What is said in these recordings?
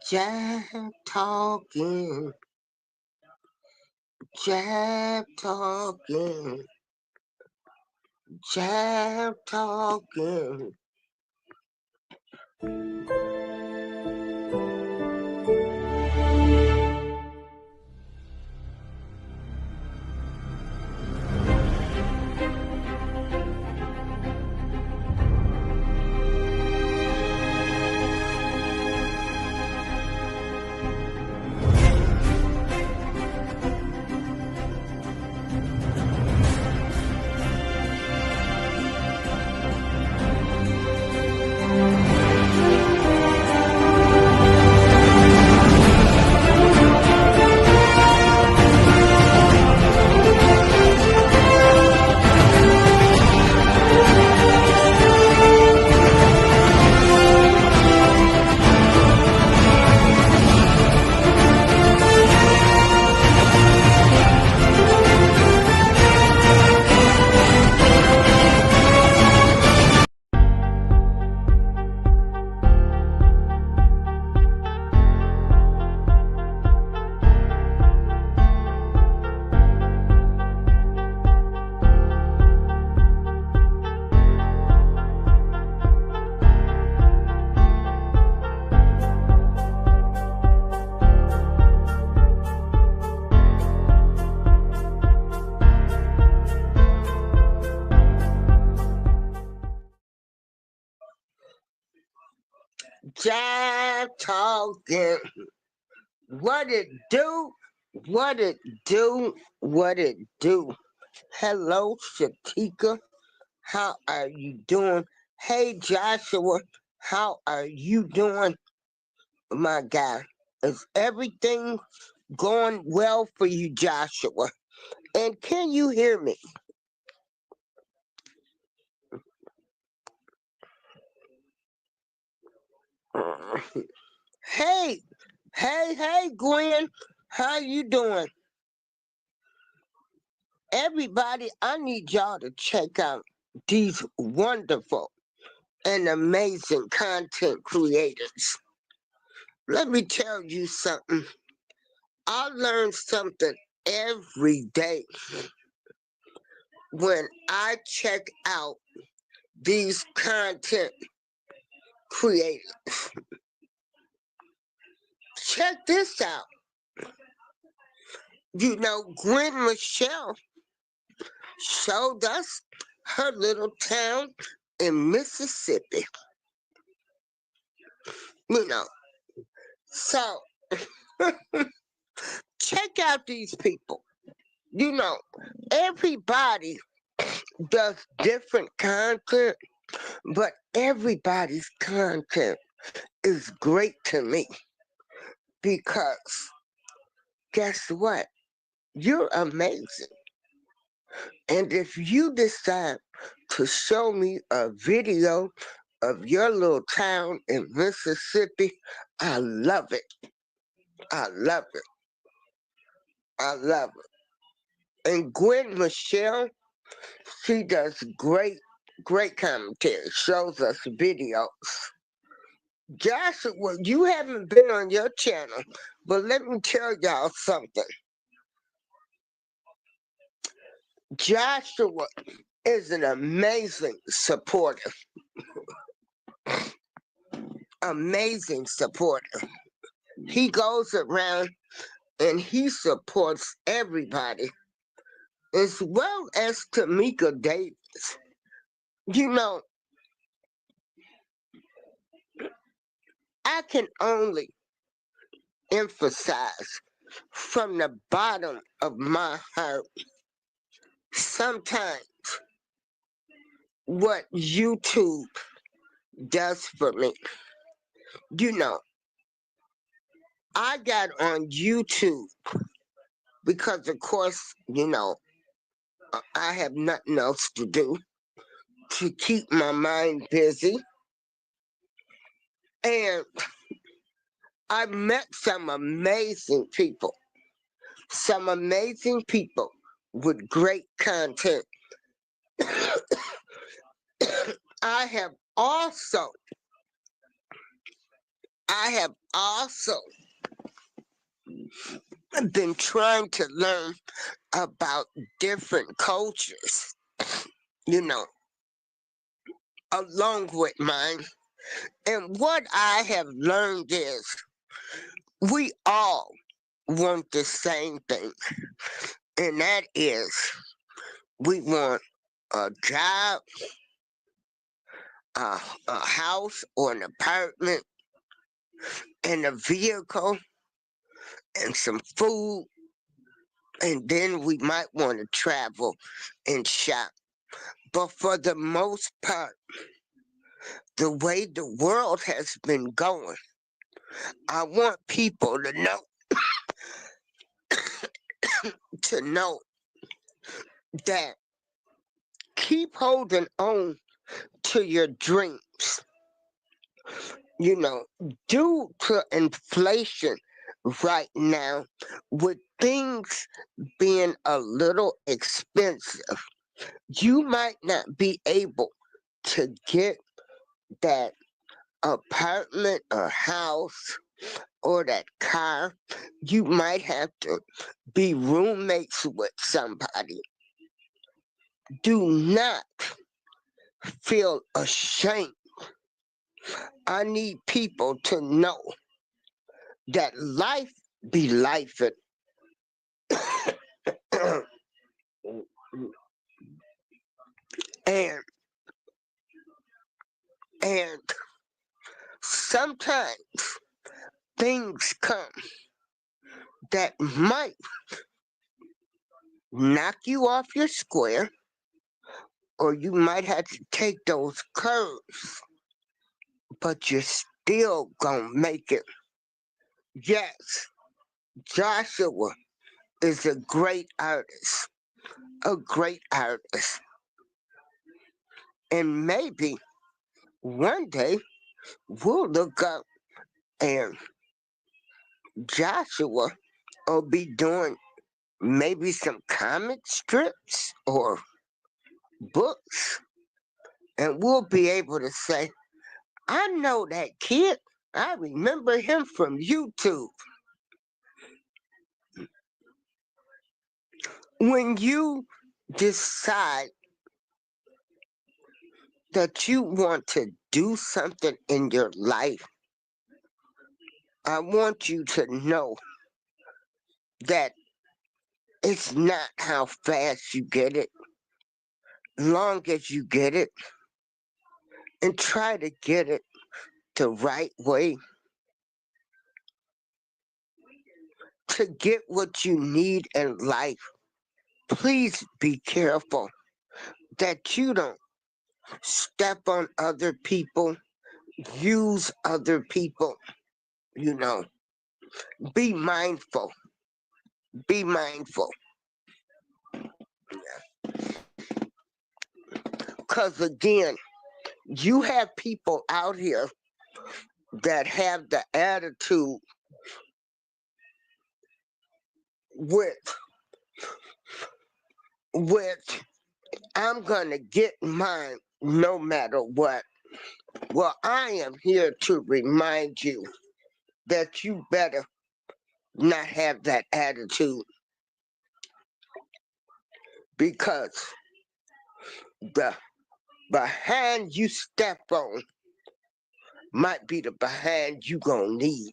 Jive talking, Jive talking, Jive talking. Jive talking. What it do? What it do? What it do? Hello, Shatika. How are you doing? Hey, Joshua. How are you doing? My guy. Is everything going well for you, Joshua? And can you hear me? Hey, hey, Gwen. How you doing? Everybody, I need y'all to check out these wonderful and amazing content creators. Let me tell you something. I learn something every day when I check out these content creators. Check this out. You know, Gwen Michelle showed us her little town in Mississippi. You know, so check out these people. You know, everybody does different content, but everybody's content is great to me because guess what? You're amazing. And if you decide to show me a video of your little town in Mississippi, I love it. I love it. I love it. And Gwen Michelle, she does great commentary, shows us videos. Joshua, you haven't been on your channel, but let me tell y'all something. Joshua is an amazing supporter. Amazing supporter. He goes around and he supports everybody, as well as Tamika Davis. You know, I can only emphasize from the bottom of my heart sometimes what YouTube does for me. You know, I got on YouTube because, of course, you know, I have nothing else to do to keep my mind busy. And I met some amazing people with great content. I I have also been trying to learn about different cultures, you know, along with mine. And what I have learned is we all want the same thing, and that is we want a job, a, a house or an apartment, and a vehicle, and some food, and then we might want to travel and shop. But for the most part, the way the world has been going, I want people to know that keep holding on to your dreams. You know, due to inflation right now, with things being a little expensive, you might not be able to get that apartment or house or that car. You might have to be roommates with somebody. Do not feel ashamed. I need people to know that life be life, and and sometimes things come that might knock you off your square, or you might have to take those curves, but you're still gonna make it. Yes, Joshua is a great artist, a great artist. And maybe one day we'll look up and Joshua will be doing maybe some comic strips or books, and we'll be able to say, I know that kid. I remember him from YouTube. When you decide that you want to do something in your life, I want you to know that it's not how fast you get it, long as you get it, and try to get it the right way to get what you need in life. Please be careful that you don't step on other people, use other people, you know. Be mindful. Be mindful. Because again, you have people out here that have the attitude with with I'm gonna get mine no matter what. Well, I am here to remind you that you better not have that attitude, because the behind you step on might be the behind you gonna need.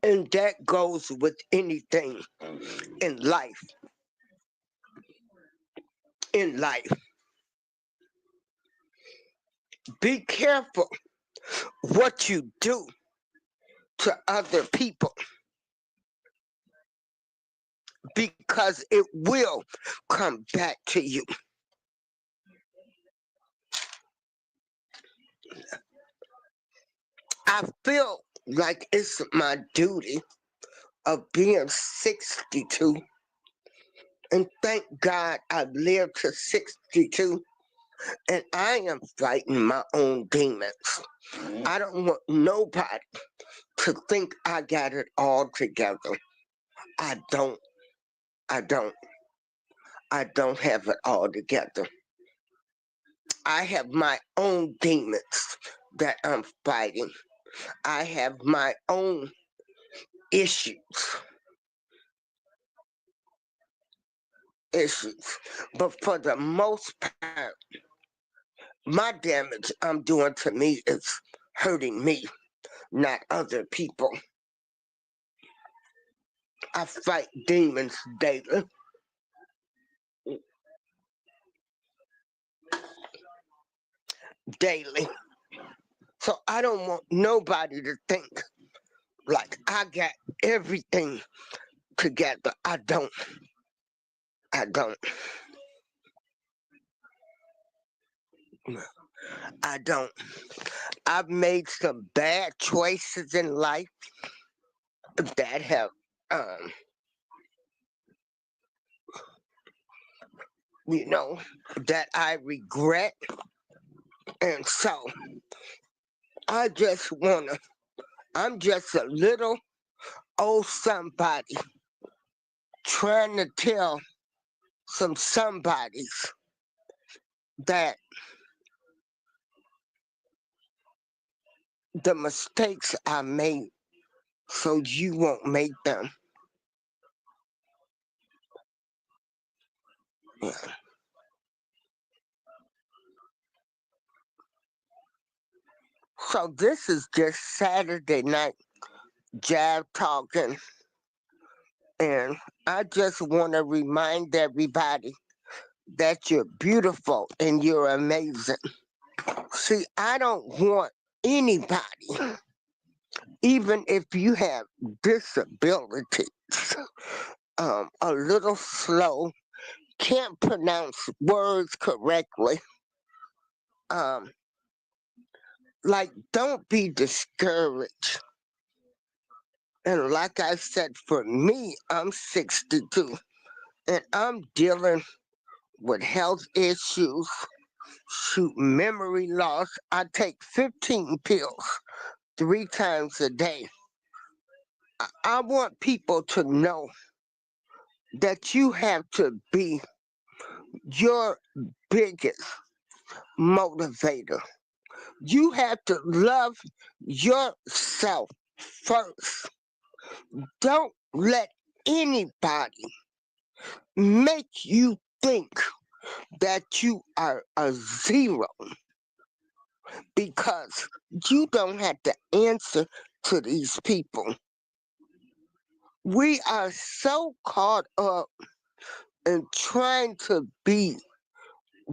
And that goes with anything in life. In life, be careful what you do to other people, because it will come back to you. I feel like it's my duty of being 62, and thank God I've lived to 62, and I am fighting my own demons. I don't want nobody to think I got it all together. I don't. I don't. I don't have it all together. I have my own demons that I'm fighting. I have my own issues. Issues. But for the most part, my damage I'm doing to me is hurting me, not other people. I fight demons daily. Daily. So I don't want nobody to think like I got everything together. I don't. I don't. I don't. I've made some bad choices in life that have, um, you know, that I regret. And so I just wanna, I'm just a little old somebody trying to tell some somebodies that the mistakes I made so you won't make them. Yeah. So this is just Saturday night Jive talking, and I just want to remind everybody that you're beautiful and you're amazing. See, I don't want anybody, even if you have disabilities, a little slow, can't pronounce words correctly. Um, like, don't be discouraged. And like I said, for me, I'm 62 and I'm dealing with health issues, shoot, memory loss. I take 15 pills 3 times a day. I want people to know that you have to be your biggest motivator. You have to love yourself first. Don't let anybody make you think that you are a zero because you don't have to answer to these people. We are so caught up in trying to be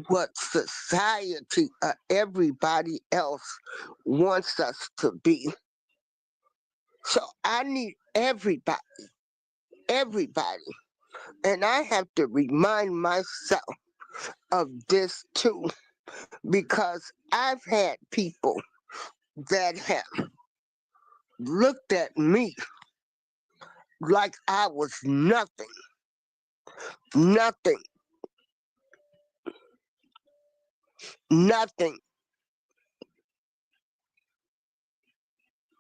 what society or everybody else wants us to be. So I need everybody, and I have to remind myself of this too, because I've had people that have looked at me like I was nothing, nothing, nothing.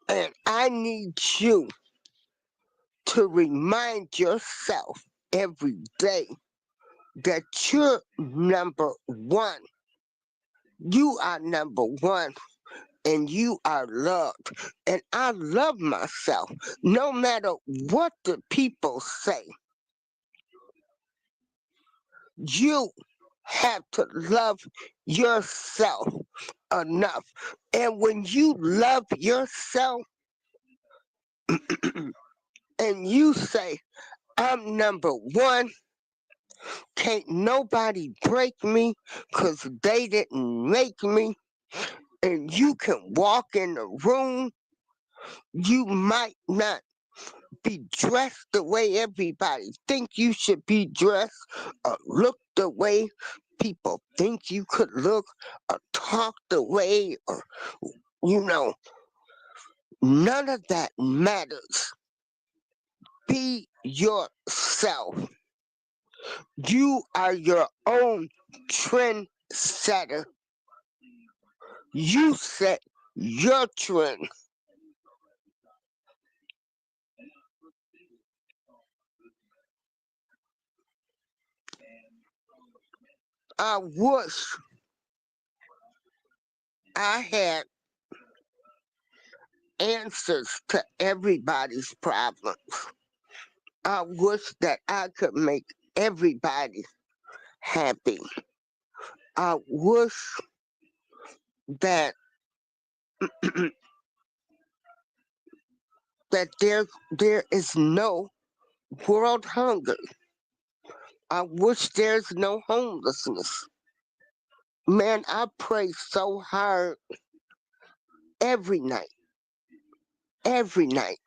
And I need you to remind yourself every day that you're number one. You are number one and you are loved. And I love myself no matter what the people say. You have to love yourself enough. And when you love yourself and you say, I'm number one, can't nobody break me because they didn't make me, and you can walk in the room, you might not be dressed the way everybody think you should be dressed, or look the way people think you could look, or talk the way, or you know, none of that matters. Be yourself. You are your own trendsetter. You set your trend. I wish I had answers to everybody's problem. I wish that I could make everybody happy. I wish that that there is no world hunger. I wish there's no homelessness. Man, I pray so hard every night, every night.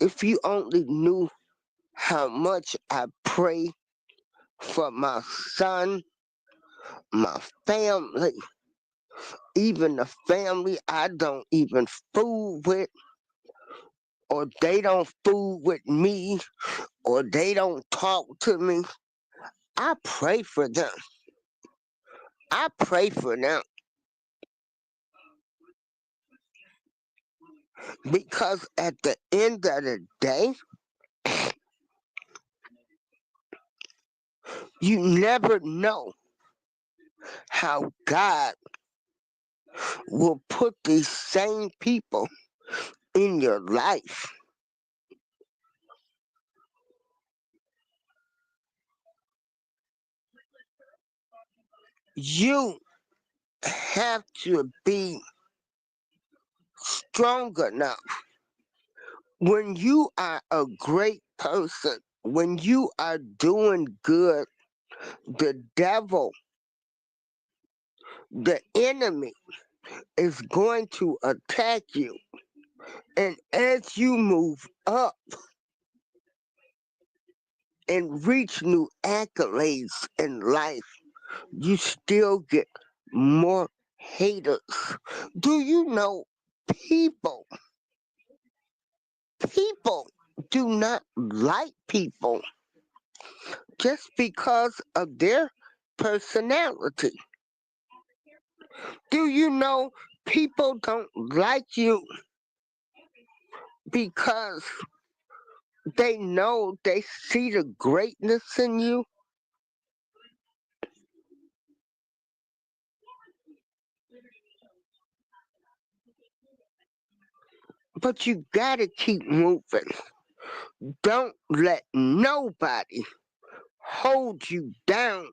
If you only knew how much I pray for my son, my family, even the family I don't even fool with, or they don't fool with me, or they don't talk to me. I pray for them. I pray for them because at the end of the day, you never know how God will put these same people in your life. You have to be strong enough when you are a great person, when you are doing good. The devil, the enemy, is going to attack you. And as you move up and reach new accolades in life, you still get more haters. Do you know people? People do not like people just because of their personality. Do you know people don't like you because they know they see the greatness in you? But you gotta keep moving. Don't let nobody hold you down.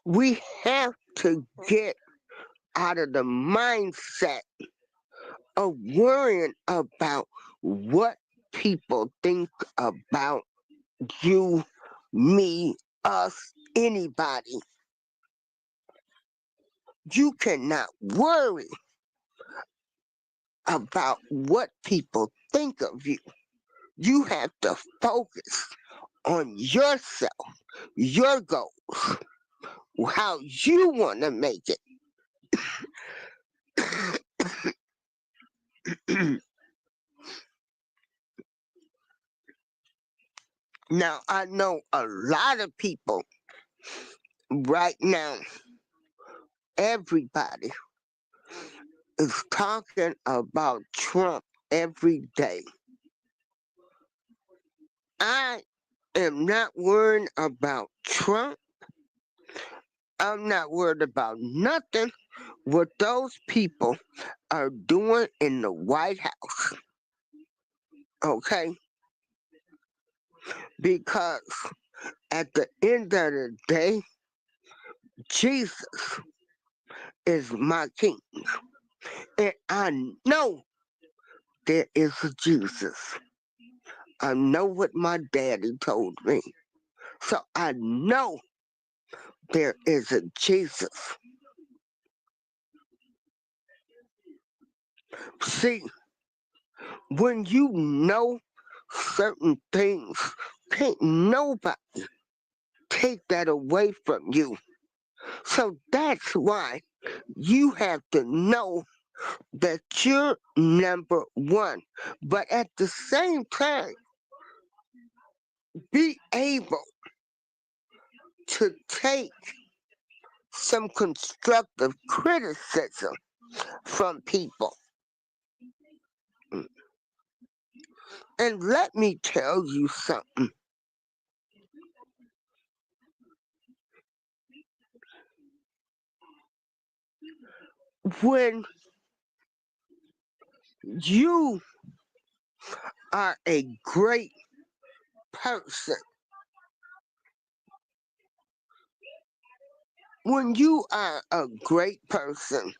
We have to get out of the mindset of worrying about what people think about you, me, us, anybody. You cannot worry about what people think of you. You have to focus on yourself, your goals, how you want to make it. Now, I know a lot of people right now, everybody is talking about Trump every day. I am not worrying about Trump. I'm not worried about nothing what those people are doing in the White House. Okay? Because at the end of the day, Jesus is my king. And I know there is a Jesus. I know what my daddy told me. So I know there is a Jesus. See, when you know certain things, can't nobody take that away from you. So that's why you have to know that you're number one. But at the same time, be able to take some constructive criticism from people. And let me tell you something. when you are a great person, when you are a great person,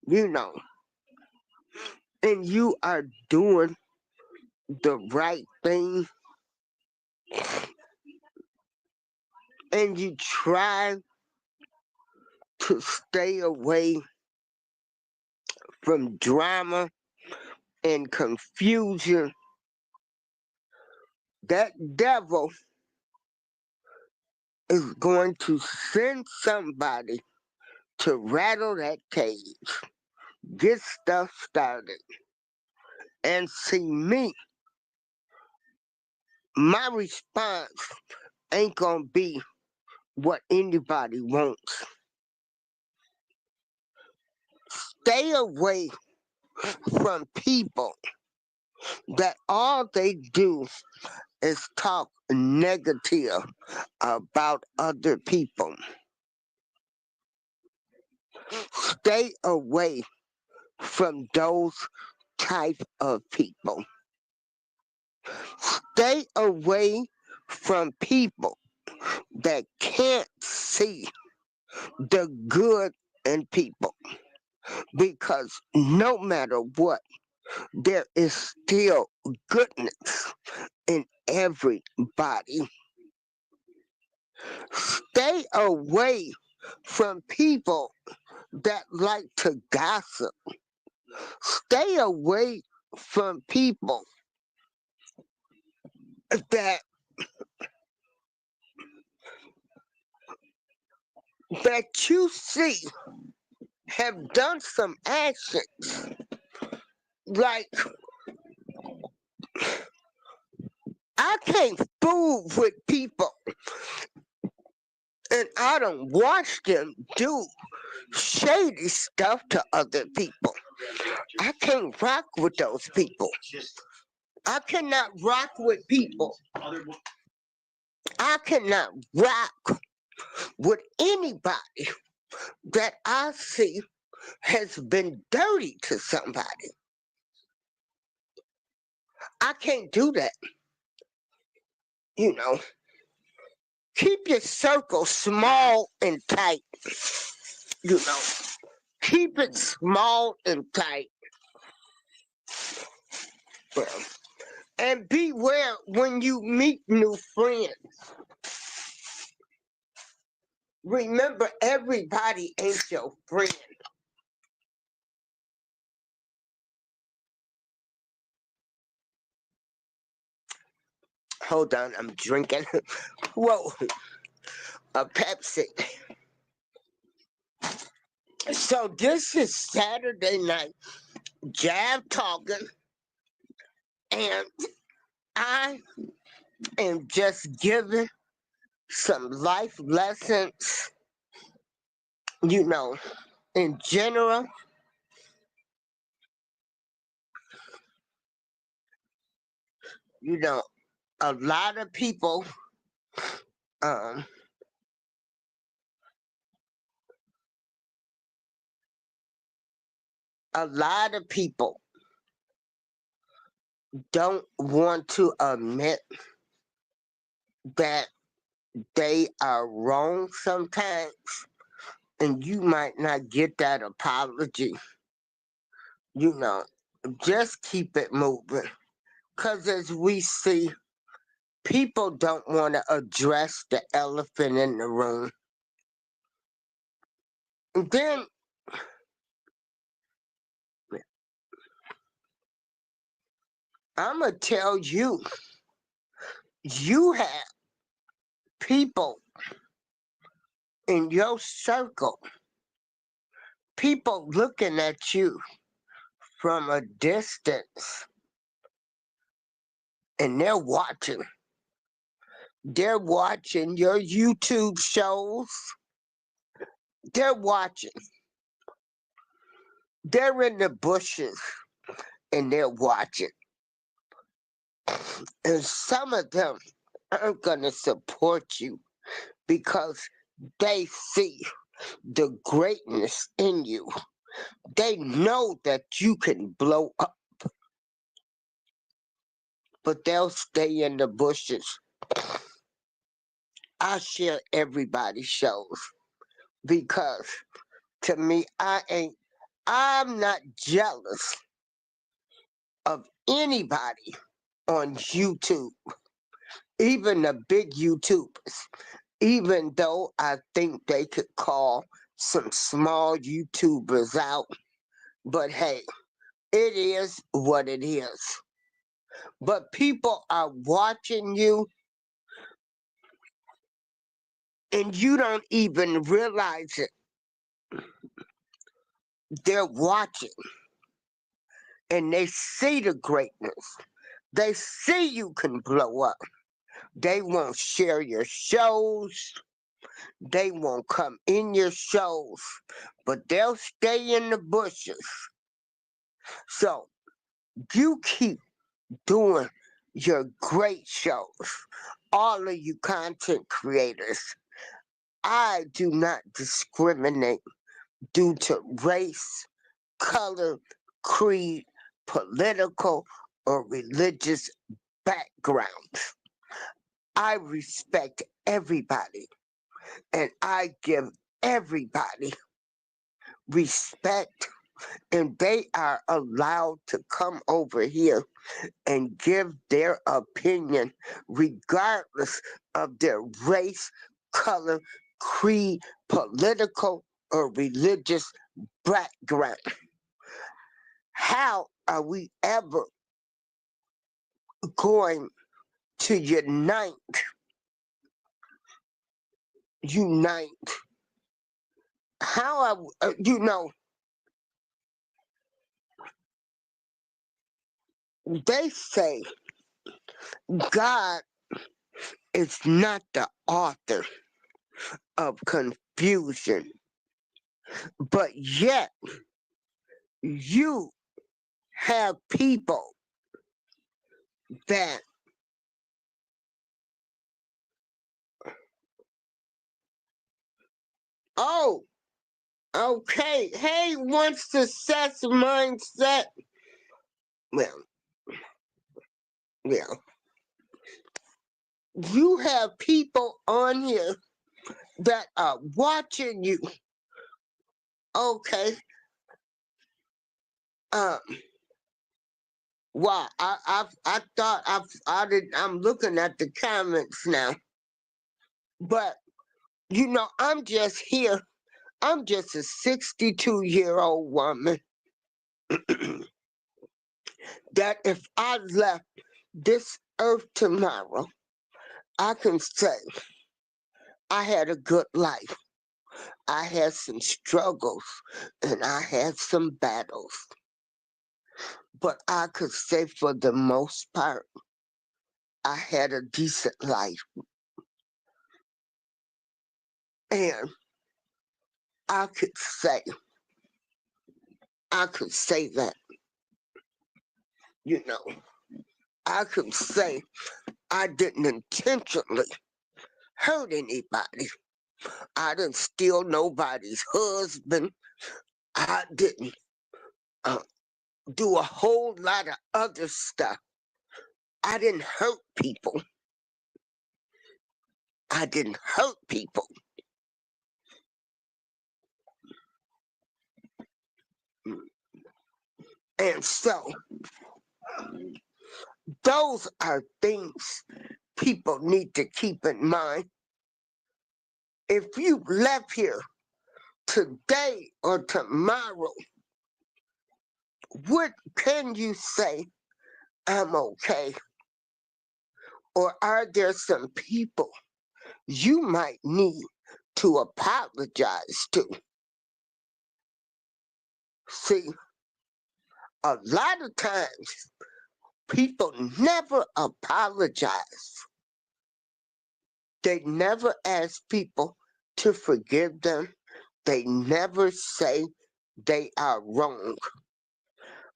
you know, and you are doing the right thing, and you try to stay away from drama and confusion, that devil is going to send somebody to rattle that cage, get stuff started. And see me, my response ain't gonna be what anybody wants. Stay away from people that all they do is talk negative about other people. Stay away from those type of people. Stay away from people that can't see the good in people, because no matter what, there is still goodness in everybody. Stay away from people that like to gossip. Stay away from people that you see have done some actions. Like, I can't fool with people, and I don't watch them do shady stuff to other people. I can't rock with those people. I cannot rock with people. I cannot rock with anybody that I see has been dirty to somebody. I can't do that. You know, keep your circle small and tight. You know, keep it small and tight. Well, and beware when you meet new friends. Remember, everybody ain't your friend. Hold on, I'm drinking. Whoa, a Pepsi. So this is Saturday night, Jive talking, and I am just giving some life lessons, you know, in general. You know, a lot of people, um, a lot of people don't want to admit that they are wrong sometimes, and you might not get that apology. You know, just keep it moving. Because as we see, people don't want to address the elephant in the room. And then I'm going to tell you, you have people in your circle, people looking at you from a distance, and they're watching. They're watching your YouTube shows. They're watching. They're in the bushes and they're watching. And some of them aren't going to support you because they see the greatness in you. They know that you can blow up, but they'll stay in the bushes. I share everybody's shows because to me, I'm not jealous of anybody on YouTube, even the big YouTubers, even though I think they could call some small YouTubers out. But hey, it is what it is. But people are watching you and you don't even realize it. They're watching and they see the greatness. They see you can blow up. They won't share your shows. They won't come in your shows, but they'll stay in the bushes. So you keep doing your great shows. All of you content creators, I do not discriminate due to race, color, creed, political, or religious backgrounds. I respect everybody and I give everybody respect, and they are allowed to come over here and give their opinion regardless of their race, color, creed, political, or religious background. How are we ever going to unite? How are, they say God is not the author of confusion, but yet you have people that, oh, okay, hey, one success mindset. Well, well, you have people on here that are watching you. Okay, um, wow, I thought I'm looking at the comments now, but I'm just here. I'm just a 62-year-old woman that if I left this earth tomorrow, I can say I had a good life. I had some struggles and I had some battles. But I could say for the most part, I had a decent life. And I could say, that, you know, I could say I didn't intentionally hurt anybody. I didn't steal nobody's husband. I didn't uh, do a whole lot of other stuff. I didn't hurt people. I didn't hurt people. And so, those are things people need to keep in mind. If you left here today or tomorrow, what can you say? I'm okay. Or are there some people you might need to apologize to? See, a lot of times people never apologize. They never ask people to forgive them. They never say they are wrong.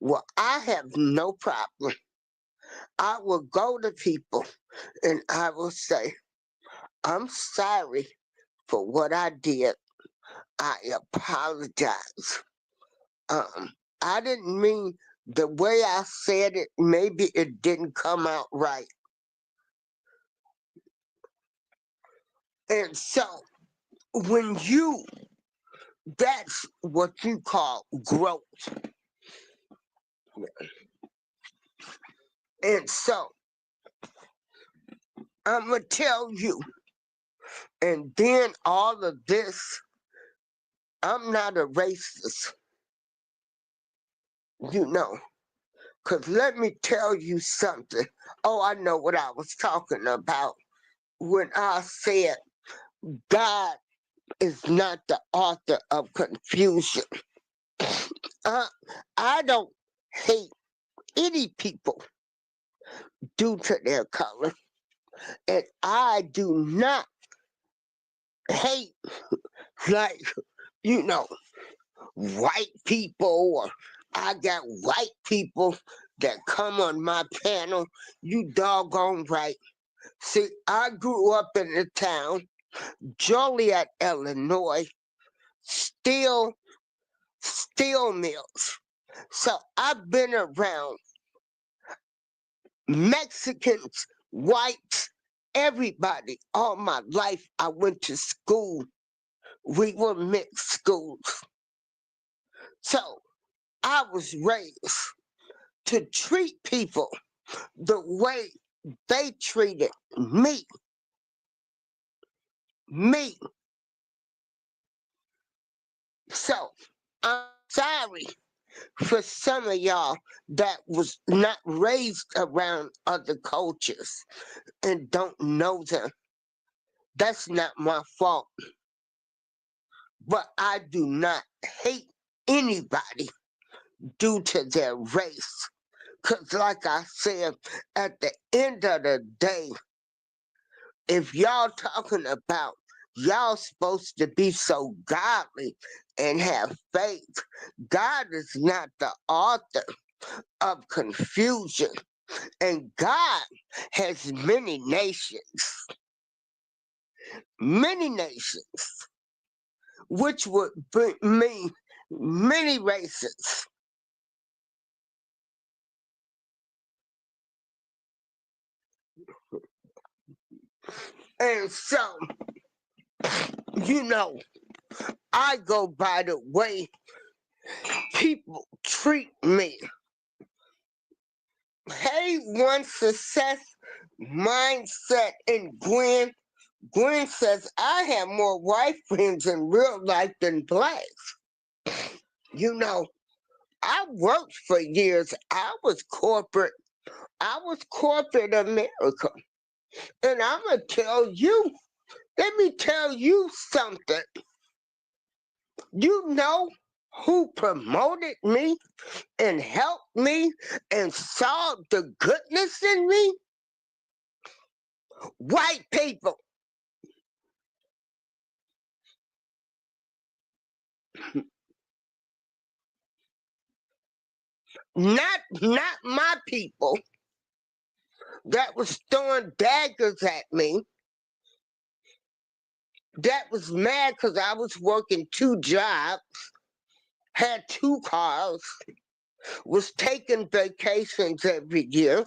Well, I have no problem. I will go to people and I will say, I'm sorry for what I did. I apologize. Um, I didn't mean the way I said it, maybe it didn't come out right. And so when that's what you call growth. And so I'm going to tell you, and then all of this, I'm not a racist, you know, because let me tell you something. Oh, I know what I was talking about when I said God is not the author of confusion. Uh, I don't hate any people due to their color, and I do not hate, like, you know, white people, or I got white people that come on my panel. You doggone right. See, I grew up in the town, Joliet, Illinois, steel mills. So I've been around Mexicans, whites, everybody all my life. I went to school. We were mixed schools. So I was raised to treat people the way they treated me. Me. So I'm sorry for some of y'all that was not raised around other cultures and don't know them. That's not my fault. But I do not hate anybody due to their race. Because, like I said, at the end of the day, if y'all talking about y'all supposed to be so godly and have faith, God is not the author of confusion. And God has many nations, which would mean many races. And so, you know, I go by the way people treat me. Hey, one success mindset in Gwen. Gwen says, I have more white friends in real life than blacks. You know, I worked for years. I was corporate America. And I'm going to tell you, let me tell you something. You know who promoted me and helped me and saw the goodness in me? White people. Not my people that was throwing daggers at me, that was mad because I was working 2 jobs, had 2 cars, was taking vacations every year,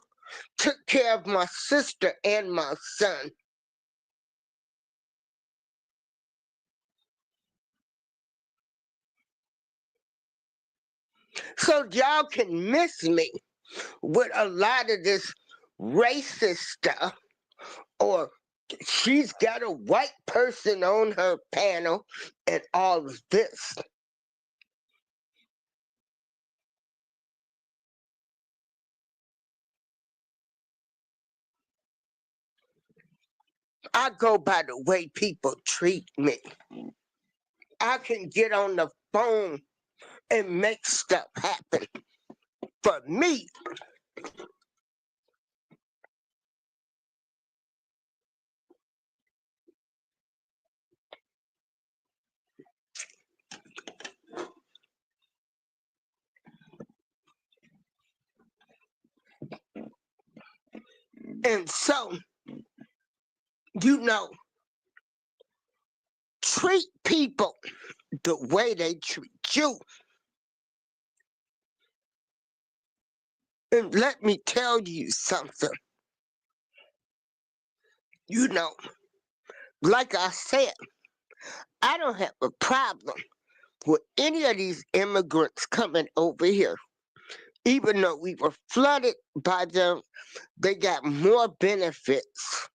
took care of my sister and my son. So y'all can miss me with a lot of this racist stuff, or she's got a white person on her panel and all of this. I go by the way people treat me. I can get on the phone and make stuff happen for me. And so, you know, treat people the way they treat you. And let me tell you something. You know, like I said, I don't have a problem with any of these immigrants coming over here. Even though we were flooded by them, they got more benefits.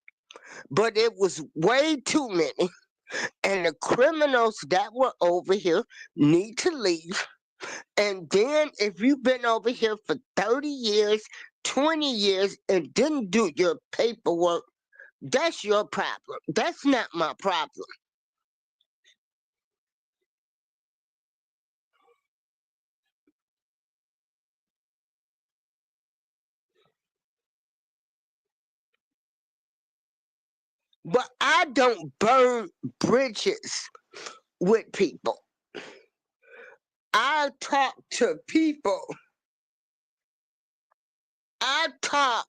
But it was way too many. And the criminals that were over here need to leave. And then if you've been over here for 30 years, 20 years, and didn't do your paperwork, that's your problem. That's not my problem. But I don't burn bridges with people. I talk to people. I talk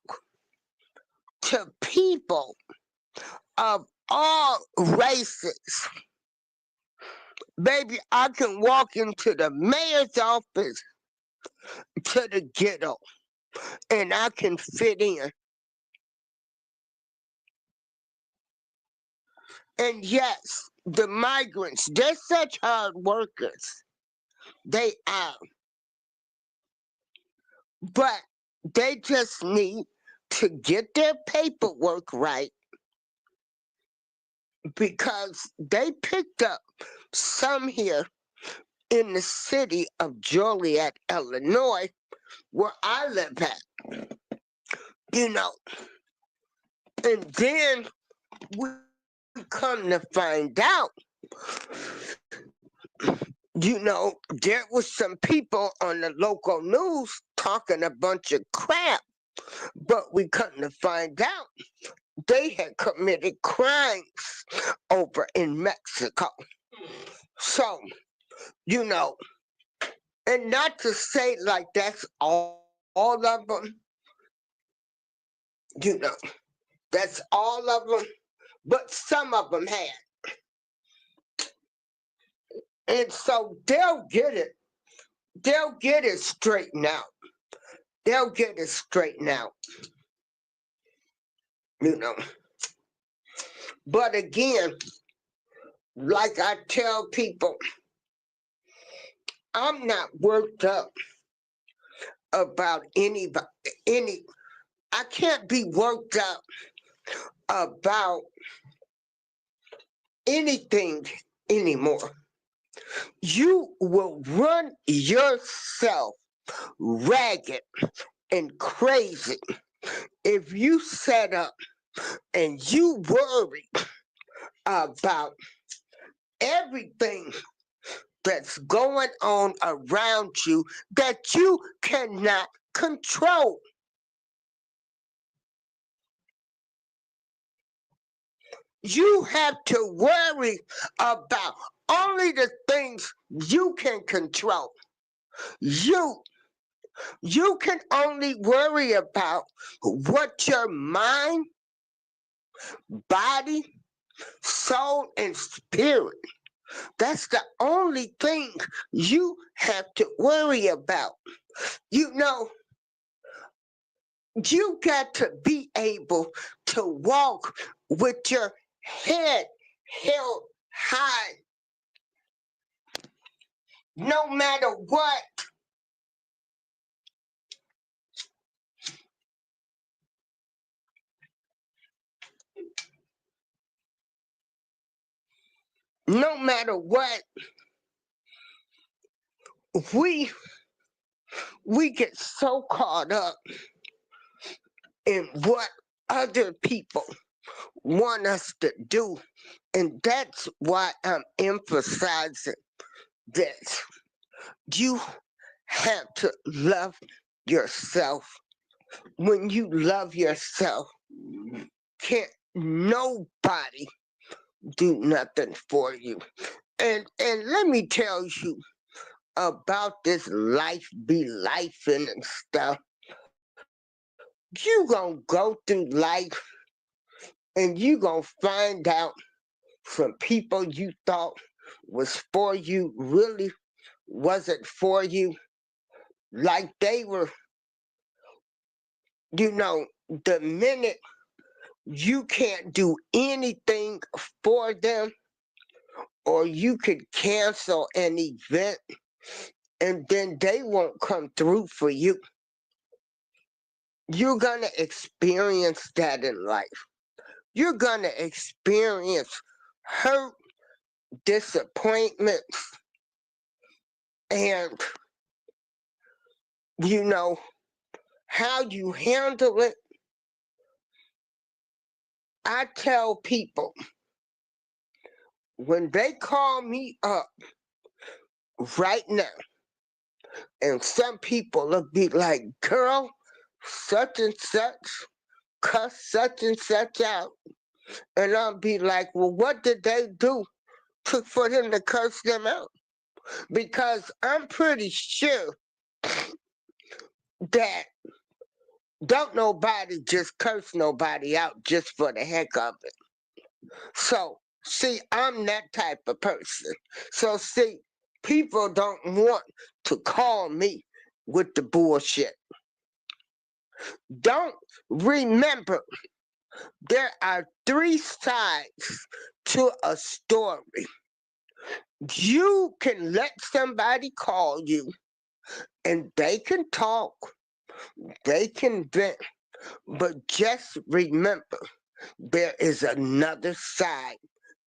to people of all races. Baby, I can walk into the mayor's office to the ghetto and I can fit in. And yes, the migrants, they're such hard workers. They are. But they just need to get their paperwork right because they picked up some here in the city of Joliet, Illinois, where I live at, you know. And then we come to find out, you know, there was some people on the local news talking a bunch of crap, but we come to find out they had committed crimes over in Mexico. So, you know, and not to say like that's all of them, you know, that's all of them, but some of them had. And so they'll get it. They'll get it straightened out. They'll get it straightened out, you know. But again, like I tell people, I'm not worked up about anybody. I can't be worked up about anything anymore. You will run yourself ragged and crazy if you set up and you worry about everything that's going on around you that you cannot control. You have to worry about only the things you can control. You you can only worry about what your mind, body, soul, and spirit. That's the only thing you have to worry about. You know, you got to be able to walk with your head held high no matter what. No matter what, we we get so caught up in what other people want us to do. And that's why I'm emphasizing this. You have to love yourself. When you love yourself, can't nobody do nothing for you. And let me tell you about this life be life and stuff. You gonna go through life and you gonna find out Some people you thought was for you really wasn't for you. Like they were, the minute you can't do anything for them, or you could cancel an event and then they won't come through for you. You're going to experience that in life. You're going to experience hurt, disappointments, and, how you handle it. I tell people when they call me up right now, and some people will be like, girl, such and such cuss such and such out. And I'll be like, well, what did they do for them to curse them out? Because I'm pretty sure that don't nobody just curse nobody out just for the heck of it. So, see, I'm that type of person. So, see, people don't want to call me with the bullshit. Don't remember, there are three sides to a story. You can let somebody call you and they can talk, they can vent, but just remember there is another side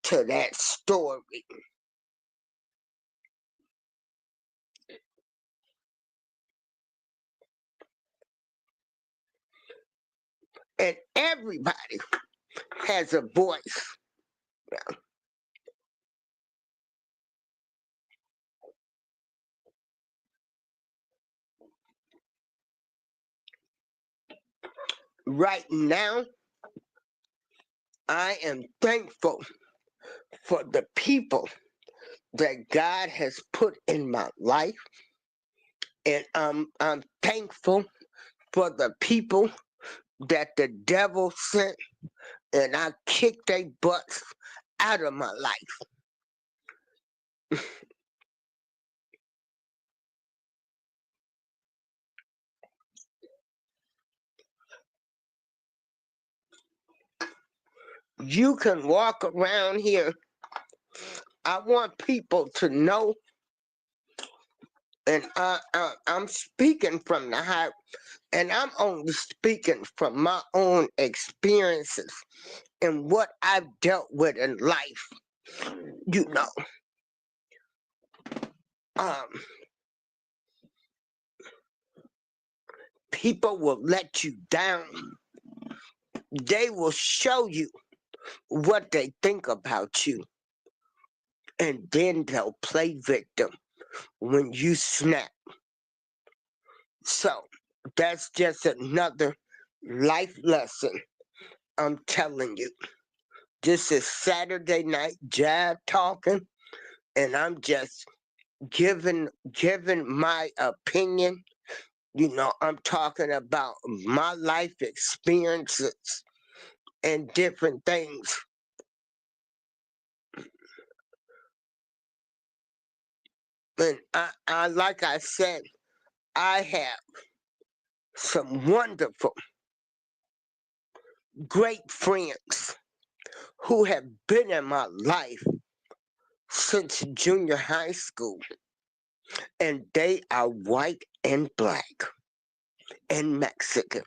to that story. And everybody has a voice. Right now, I am thankful for the people that God has put in my life. And I'm thankful for the people that the devil sent, and I kicked their butts out of my life. You can walk around here. I want people to know, and I'm speaking from the heart, and I'm only speaking from my own experiences and what I've dealt with in life. You know, um, people will let you down. They will show you what they think about you, and then they'll play victim when you snap. So that's just another life lesson I'm telling you. This is Saturday night Jive talking, and I'm just giving my opinion. I'm talking about my life experiences and different things. And I like I said, I have some wonderful, great friends who have been in my life since junior high school, and they are white and black and Mexican.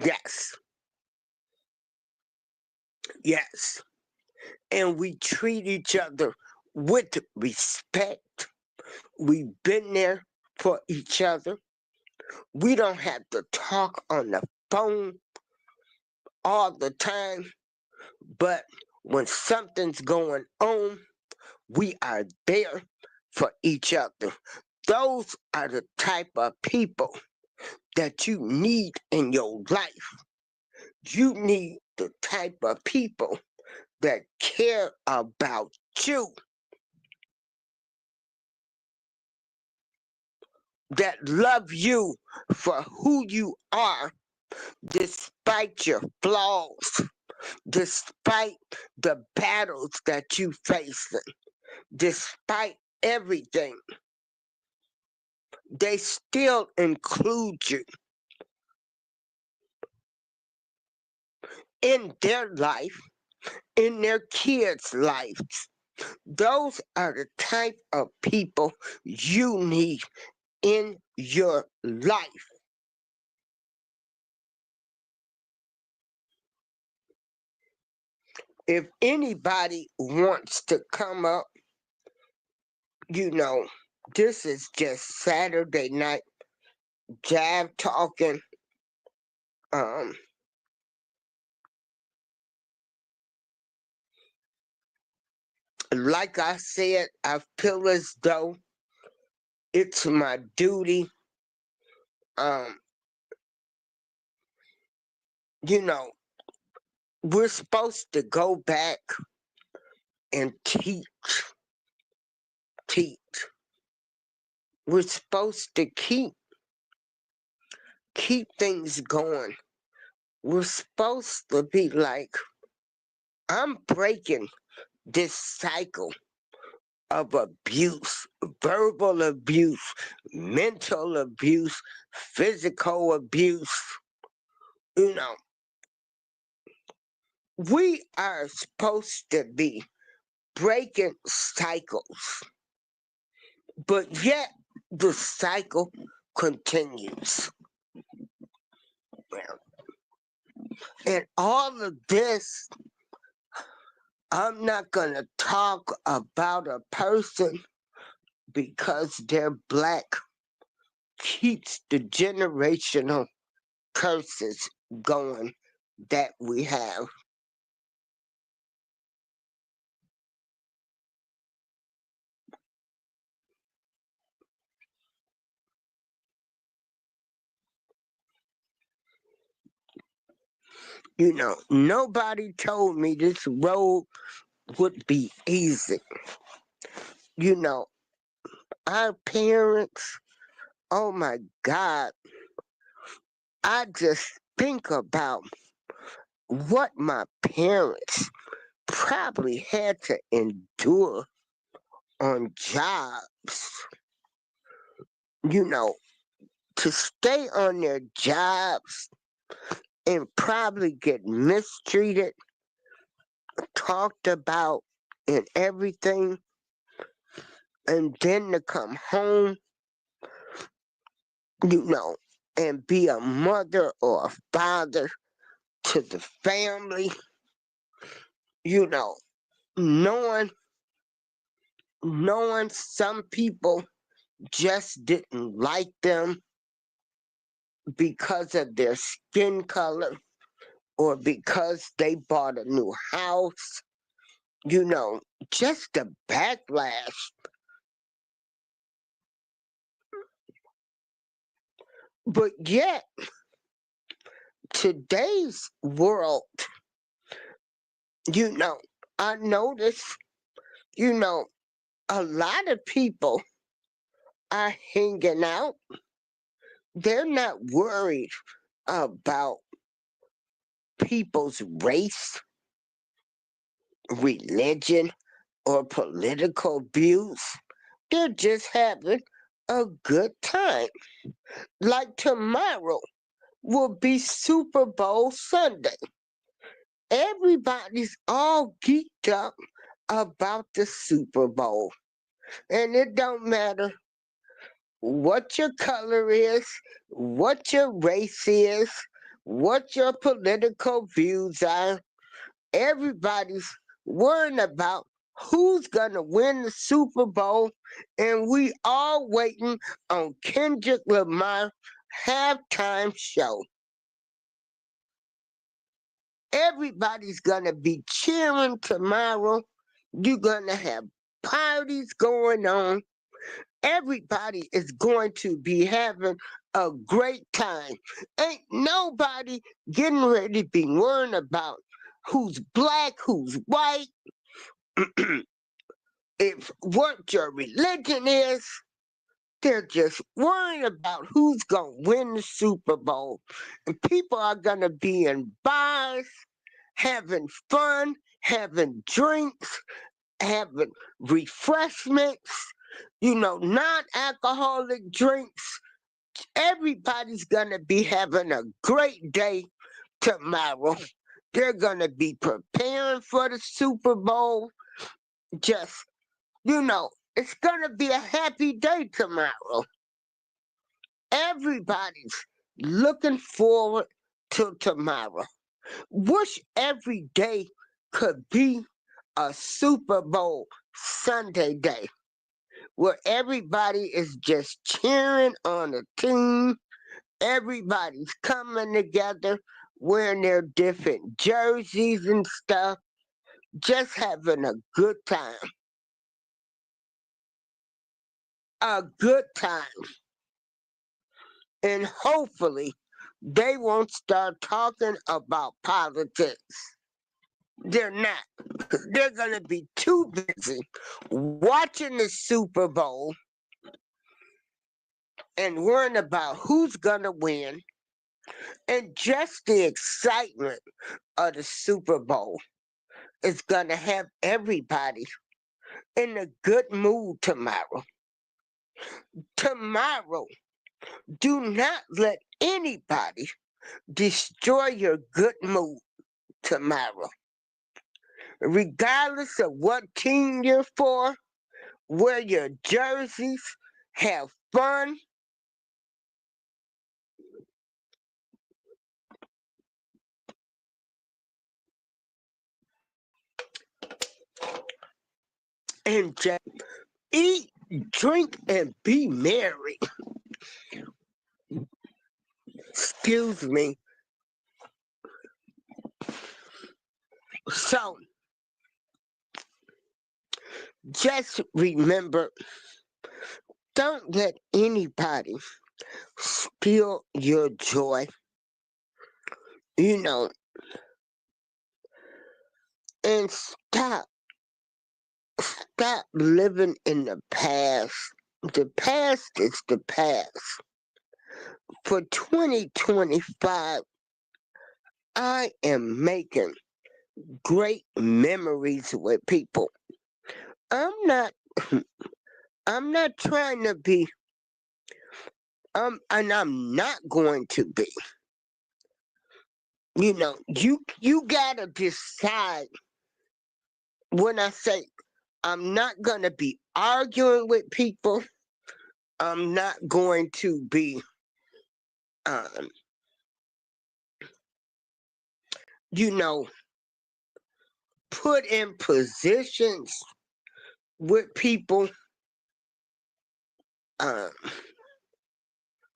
Yes, yes. And we treat each other with respect. We've been there for each other. We don't have to talk on the phone all the time, but when something's going on, we are there for each other. Those are the type of people that you need in your life. You need the type of people that care about you, that love you for who you are despite your flaws. despite the battles that you face, despite everything, they still include you in their life, in their kids' lives. Those are the type of people you need in your life. If anybody wants to come up, you know, this is just Saturday night Jive talking. Um, like I said, I feel as though it's my duty. Um, you know, we're supposed to go back and teach. We're supposed to keep things going. We're supposed to be like, I'm breaking this cycle of abuse, verbal abuse, mental abuse, physical abuse. You know, we are supposed to be breaking cycles, but yet the cycle continues. And all of this, I'm not going to talk about a person because they're black, keeps the generational curses going that we have. You know, nobody told me this road would be easy. You know, our parents, oh my God, I just think about what my parents probably had to endure on jobs, you know, to stay on their jobs and probably get mistreated, talked about, and everything, and then to come home, you know, and be a mother or a father to the family, you know, knowing some people just didn't like them because of their skin color or because they bought a new house, you know, just the backlash. But yet, today's world, you know, I notice, you know, a lot of people are hanging out. They're not worried about people's race, religion, or political views. They're just having a good time. Like tomorrow will be Super Bowl Sunday. Everybody's all geeked up about the Super Bowl. And it don't matter what your color is, what your race is, what your political views are. Everybody's worrying about who's gonna win the Super Bowl, and we all waiting on Kendrick Lamar halftime show. Everybody's gonna be cheering tomorrow. You're gonna have parties going on. Everybody is going to be having a great time. Ain't nobody getting ready to be worrying about who's black, who's white, if what your religion is. They're just worrying about who's going to win the Super Bowl. And people are going to be in bars having fun, having drinks, having refreshments, non-alcoholic drinks. Everybody's going to be having a great day tomorrow. They're going to be preparing for the Super Bowl. Just, it's going to be a happy day tomorrow. Everybody's looking forward to tomorrow. Wish every day could be a Super Bowl Sunday day where everybody is just cheering on a team. Everybody's coming together wearing their different jerseys and stuff, just having a good time. A good time. And hopefully they won't start talking about politics. They're not. They're going to be too busy watching the Super Bowl and worrying about who's going to win and just the excitement of the Super Bowl is going to have everybody in a good mood tomorrow. Tomorrow, do not let anybody destroy your good mood tomorrow. Regardless of what team you're for, wear your jerseys, have fun. And just eat, drink, and be merry. Excuse me. So, just remember, don't let anybody steal your joy. And stop living in the past. The past is the past. For 2025, I am making great memories with people. I'm not I'm not trying to be and I'm not going to be. You gotta decide. When I say I'm not gonna be arguing with people, I'm not going to be um, you know, put in positions with people. Um,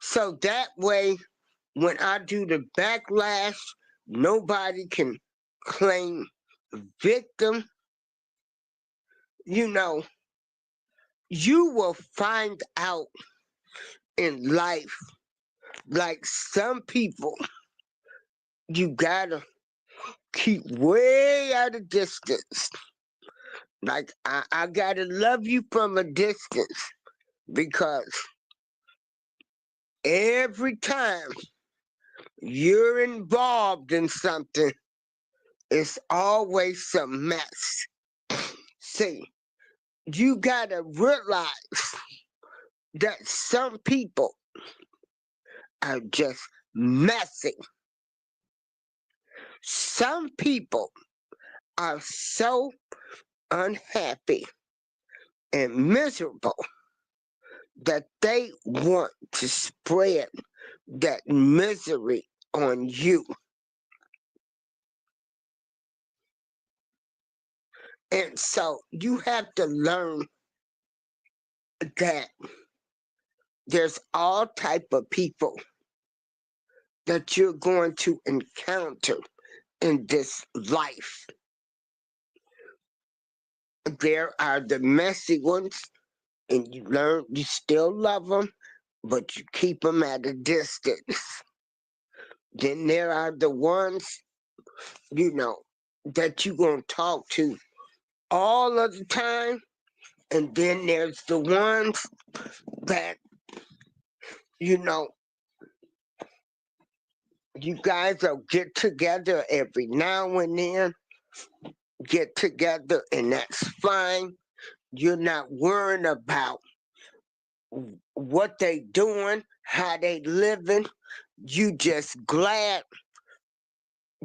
so that way, when I do the backlash, nobody can claim victim. You will find out in life, like some people, you gotta keep way out of distance. Like I gotta love you from a distance because every time you're involved in something, it's always some mess. See, you gotta realize that some people are just messy. Some people are so unhappy and miserable that they want to spread that misery on you. And so you have to learn that there's all type of people that you're going to encounter in this life. There are the messy ones, and you still love them, but you keep them at a distance. Then there are the ones, that you're going to talk to all of the time. And then there's the ones that, you know, You guys will get together every now and then, get together, and that's fine. You're not worrying about what they doing, how they living. You just glad,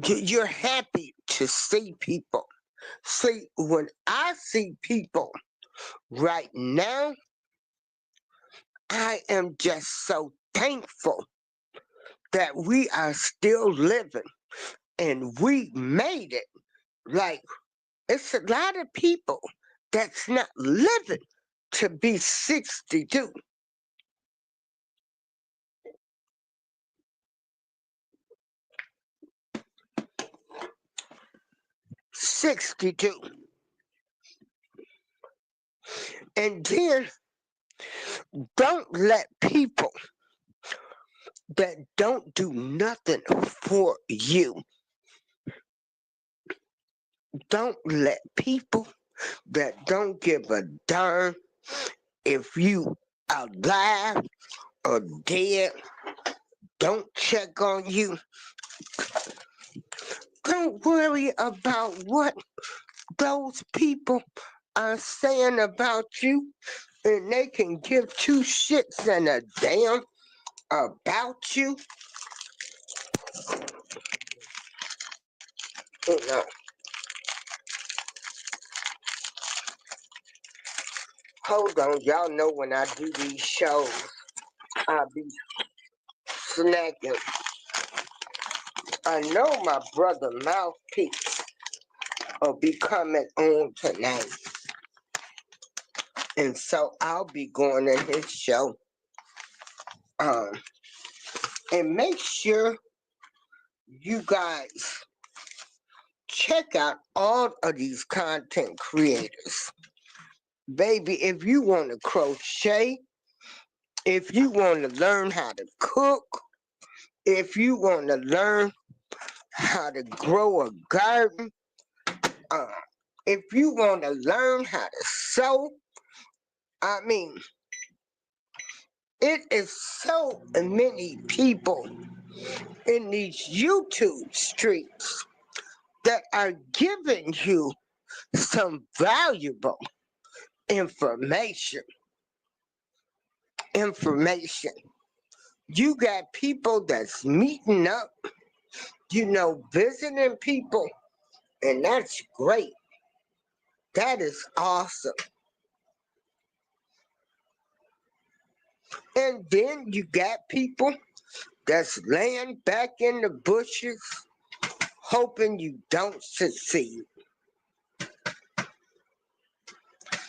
you're happy to see people. See, when I see people right now, I am just so thankful that we are still living and we made it. Like, it's a lot of people that's not living to be 62. 62. And then don't let people that don't do nothing for you, don't let people that don't give a darn if you alive or dead, don't check on you. Don't worry about what those people are saying about you, and they can give two shits and a damn about you. You know, hold on, y'all know when I do these shows, I be snacking. I know my brother Mouthpiece will be coming on tonight, and so I'll be going in his show. Um, and make sure you guys check out all of these content creators. Baby, if you want to crochet, if you want to learn how to cook, if you want to learn how to grow a garden, uh, if you want to learn how to sew, I mean, it is so many people in these YouTube streets that are giving you some valuable information. Information. You got people that's meeting up, visiting people, and that's great. That is awesome. And then you got people that's laying back in the bushes, hoping you don't succeed.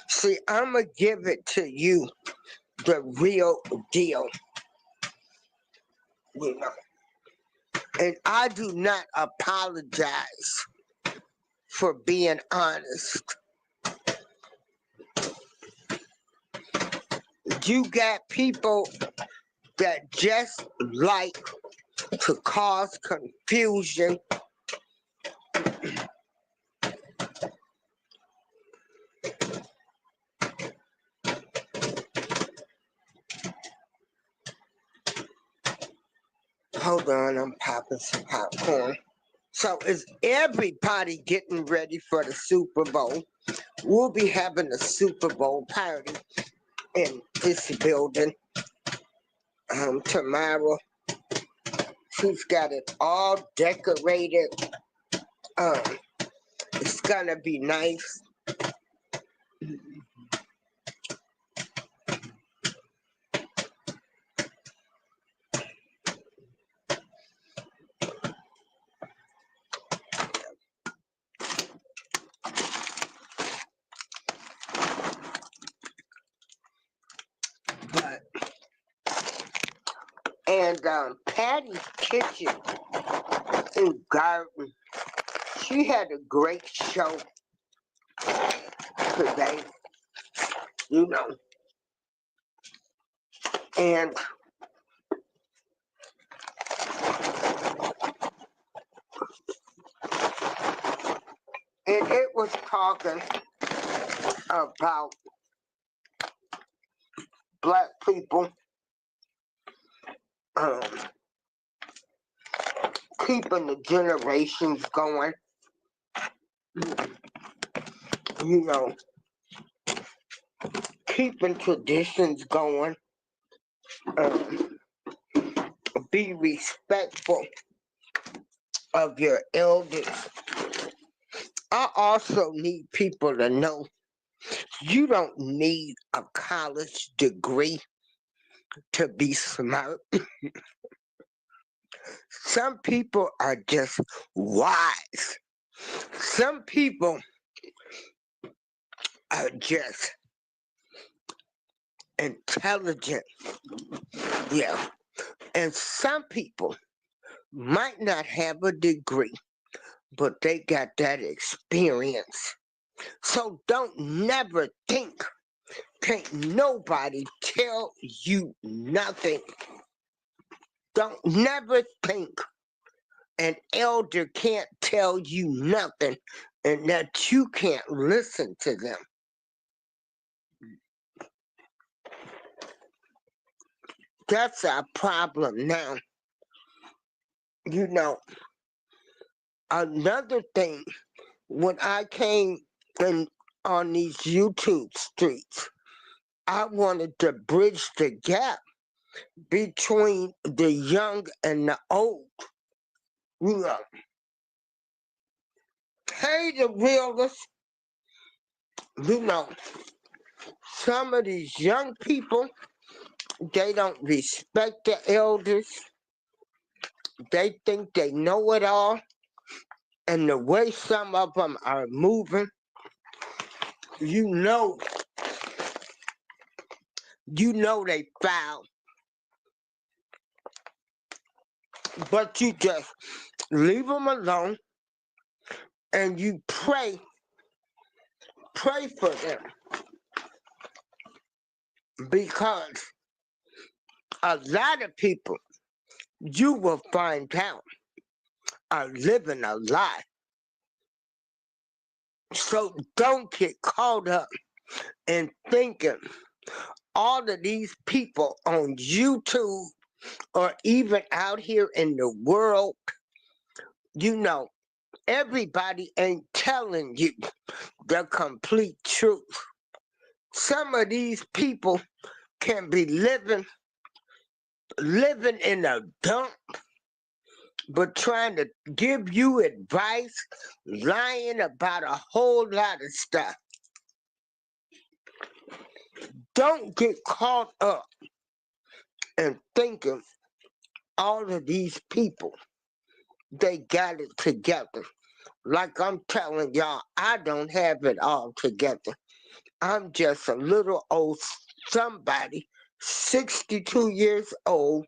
See, I'm going to give it to you the real deal. You know. And I do not apologize for being honest. You got people that just like to cause confusion. Hold on, I'm popping some popcorn. So is everybody getting ready for the Super Bowl? We'll be having a Super Bowl party in this building tomorrow. She's got it all decorated. Um, it's gonna be nice. But and Patty's Kitchen in Garden, she had a great show today, you know. And it was talking about black people um, keeping the generations going, you know, keeping traditions going, um, be respectful of your elders. I also need people to know you don't need a college degree to be smart. Some people are just wise. Some people are just intelligent. Yeah. And some people might not have a degree, but they got that experience. So don't never think, can't nobody tell you nothing. Don't never think an elder can't tell you nothing and that you can't listen to them. That's our problem now. You know, another thing, when I came in on these YouTube streets, I wanted to bridge the gap between the young and the old. You know, hey, the realists, you know, some of these young people, they don't respect the elders. They think they know it all. And the way some of them are moving, you know they foul. But you just leave them alone and you pray for them. Because a lot of people, you will find out, are living a lie. So don't get caught up in thinking all of these people on YouTube or even out here in the world, you know, everybody ain't telling you the complete truth. Some of these people can be living in a dump, but trying to give you advice, lying about a whole lot of stuff. Don't get caught up in thinking all of these people, they got it together. Like I'm telling y'all, I don't have it all together. I'm just a little old somebody, 62 years old,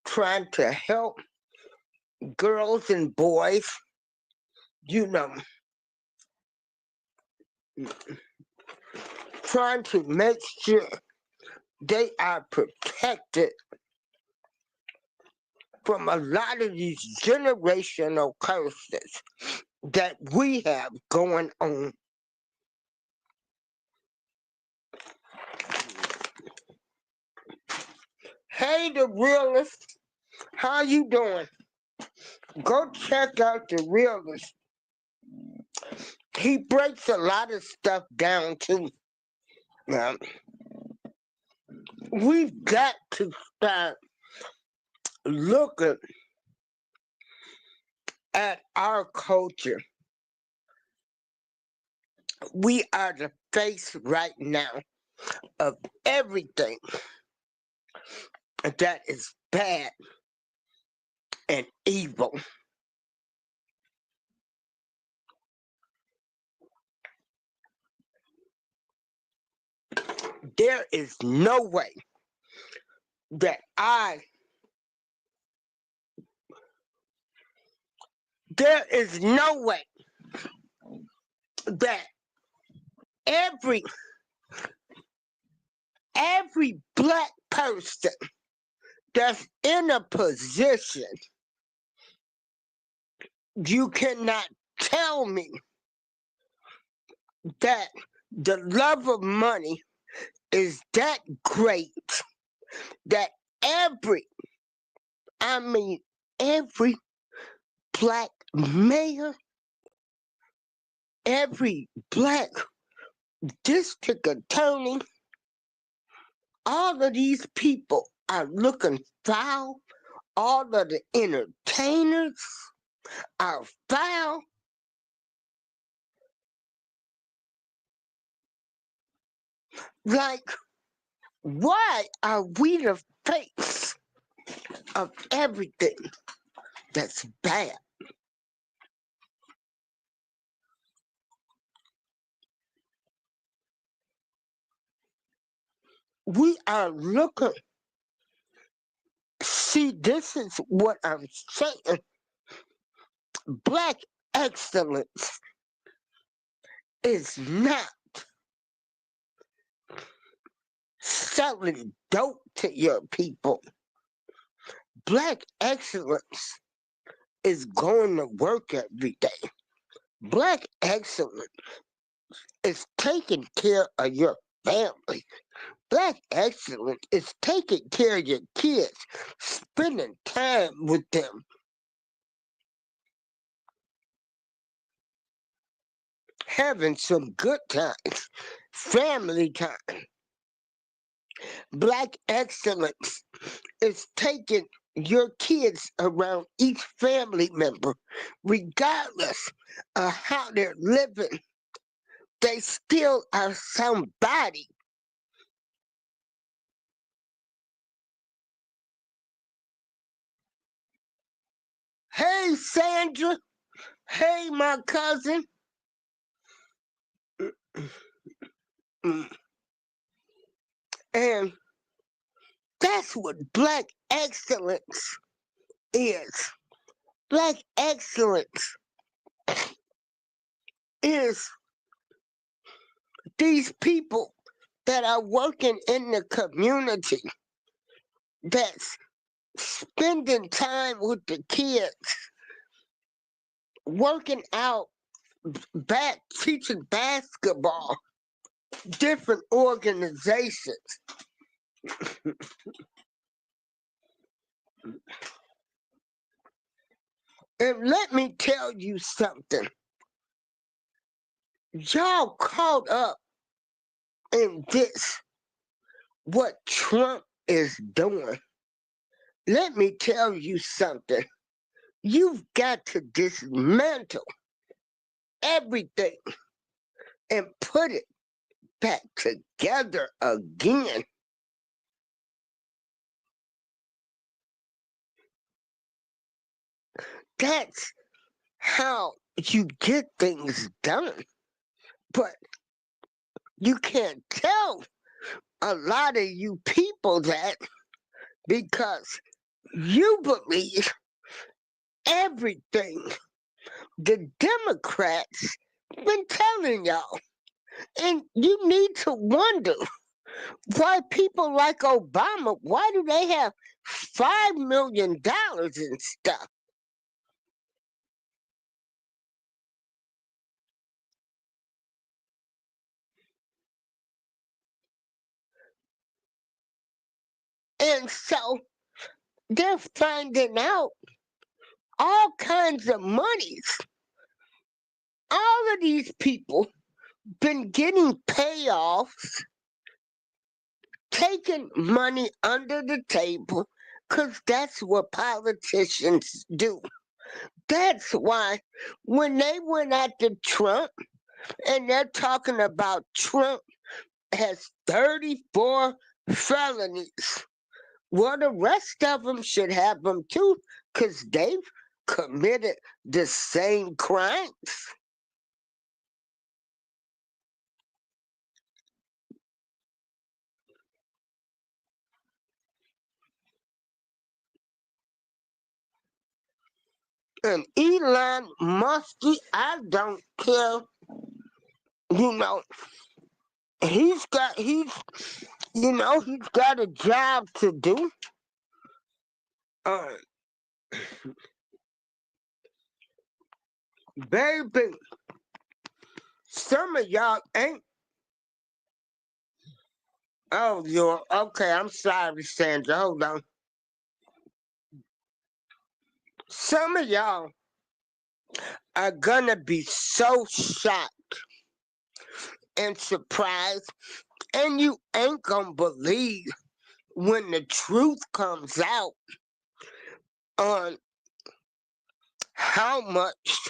trying to help girls and boys, you know, trying to make sure they are protected from a lot of these generational curses that we have going on. Hey, the realist, how you doing? Go check out the realist. He breaks a lot of stuff down too. Now, we've got to start looking at our culture. We are the face right now of everything that is bad and evil. There is no way that there is no way that every black person that's in a position, you cannot tell me that the love of money is that great that every black mayor, every black district attorney, all of these people are looking foul. All of the entertainers are foul. Like, why are we the face of everything that's bad? We are looking. See, this is what I'm saying. Black excellence is not selling dope to your people. Black excellence is going to work every day. Black excellence is taking care of your family. Black excellence is taking care of your kids, spending time with them, having some good times, family time. Black excellence is taking your kids around each family member, regardless of how they're living. They still are somebody. Hey, Sandra. Hey, my cousin. And that's what black excellence is. Black excellence is these people that are working in the community, that's spending time with the kids, working out, back teaching basketball, different organizations. And let me tell you something. Y'all caught up in this, what Trump is doing. Let me tell you something. You've got to dismantle everything and put it back together again. That's how you get things done. But you can't tell a lot of you people that, because you believe everything the Democrats been telling y'all. And you need to wonder why people like Obama, why do they have $5 million and stuff? And so they're finding out all kinds of monies. All of these people been getting payoffs, taking money under the table, because that's what politicians do. That's why when they went after Trump and they're talking about Trump has 34 felonies, well, the rest of them should have them too, because they've committed the same crimes. And Elon Musk, I don't care, you know, he's got a job to do. Uh, Baby, some of y'all ain't. Oh, you're okay. I'm sorry, Sandra. Hold on. Some of y'all are gonna be so shocked and surprised, and you ain't gonna believe when the truth comes out on how much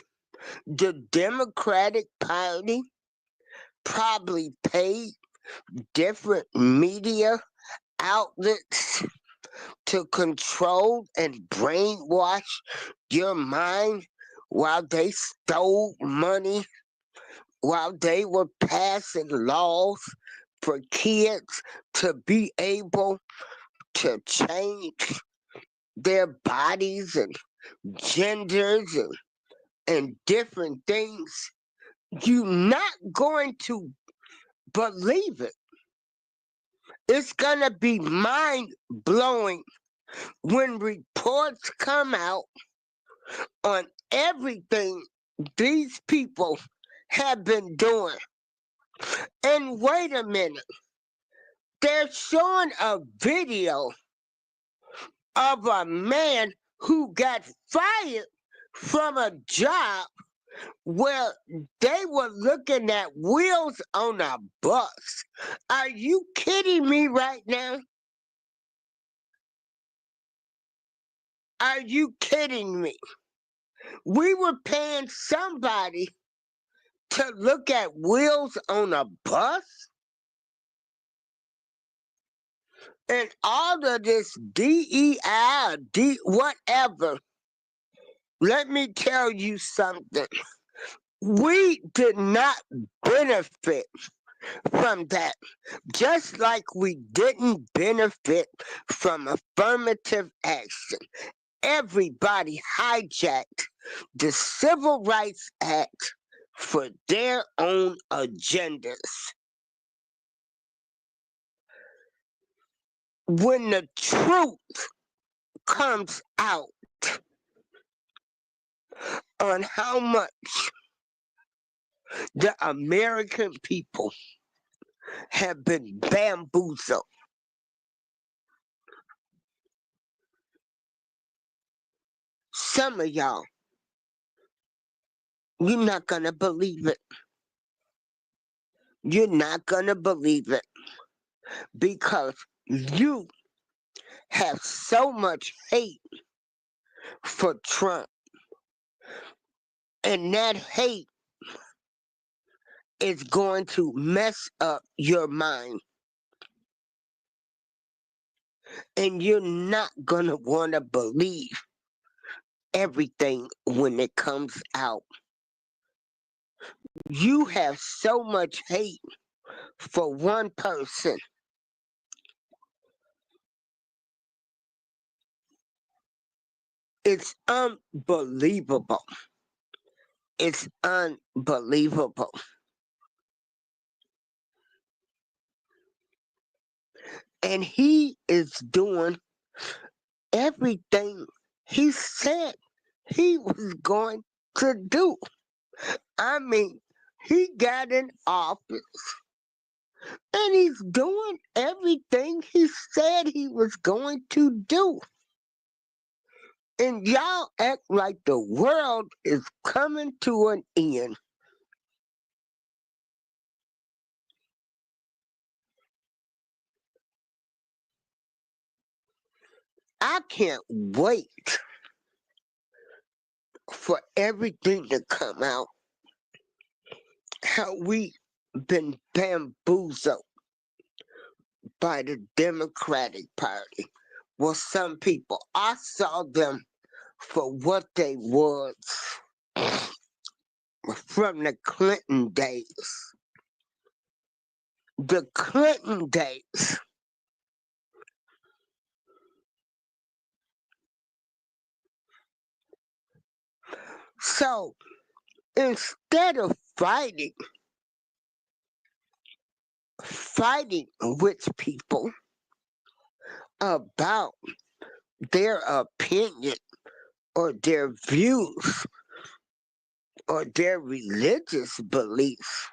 the Democratic Party probably paid different media outlets to control and brainwash your mind while they stole money, while they were passing laws for kids to be able to change their bodies and genders and different things. You're not going to believe it. It's going to be mind blowing when reports come out on everything these people have been doing. And wait a minute, they're showing a video of a man who got fired from a job where they were looking at wheels on a bus. Are you kidding me right now? Are you kidding me? We were paying somebody to look at wheels on a bus? And all of this DEI, whatever, let me tell you something. We did not benefit from that, just like we didn't benefit from affirmative action. Everybody hijacked the Civil Rights Act for their own agendas. When the truth comes out on how much the American people have been bamboozled, some of y'all, you're not gonna believe it. You're not gonna believe it because you have so much hate for Trump, and that hate is going to mess up your mind, and you're not gonna want to believe everything when it comes out. You have so much hate for one person. It's unbelievable. It's unbelievable. And he is doing everything he said he was going to do. I mean, he got in office and he's doing everything he said he was going to do. And y'all act like the world is coming to an end. I can't wait for everything to come out. How we been bamboozled by the Democratic Party. Well, some people, I saw them for what they was from the Clinton days. The Clinton days. So instead of fighting with people about their opinion or their views or their religious beliefs,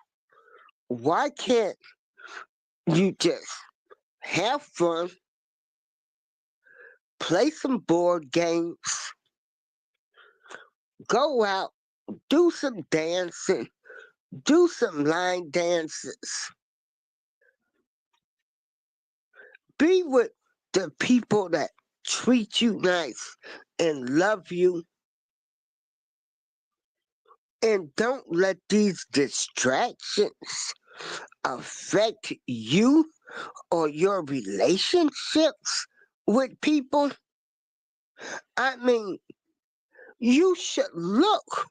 why can't you just have fun, play some board games, go out do some dancing, do some line dances, be with the people that treat you nice and love you, and don't let these distractions affect you or your relationships with people. I mean, you should look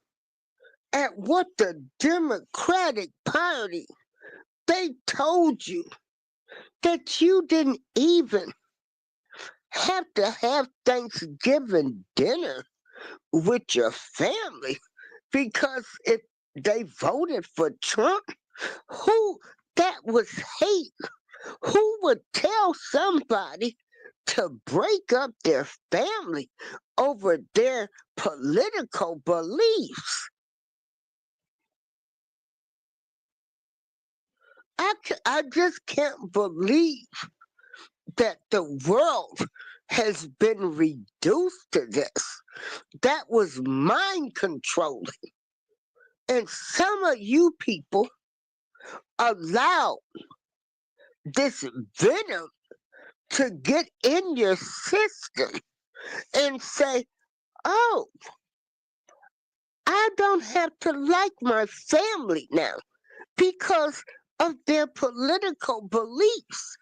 at what the Democratic Party, they told you that you didn't even have to have Thanksgiving dinner with your family, because if they voted for Trump, who, that was hate. Who would tell somebody to break up their family over their political beliefs? I just can't believe that the world has been reduced to this. That was mind controlling. And some of you people allow this venom to get in your system and say, oh, I don't have to like my family now because of their political beliefs.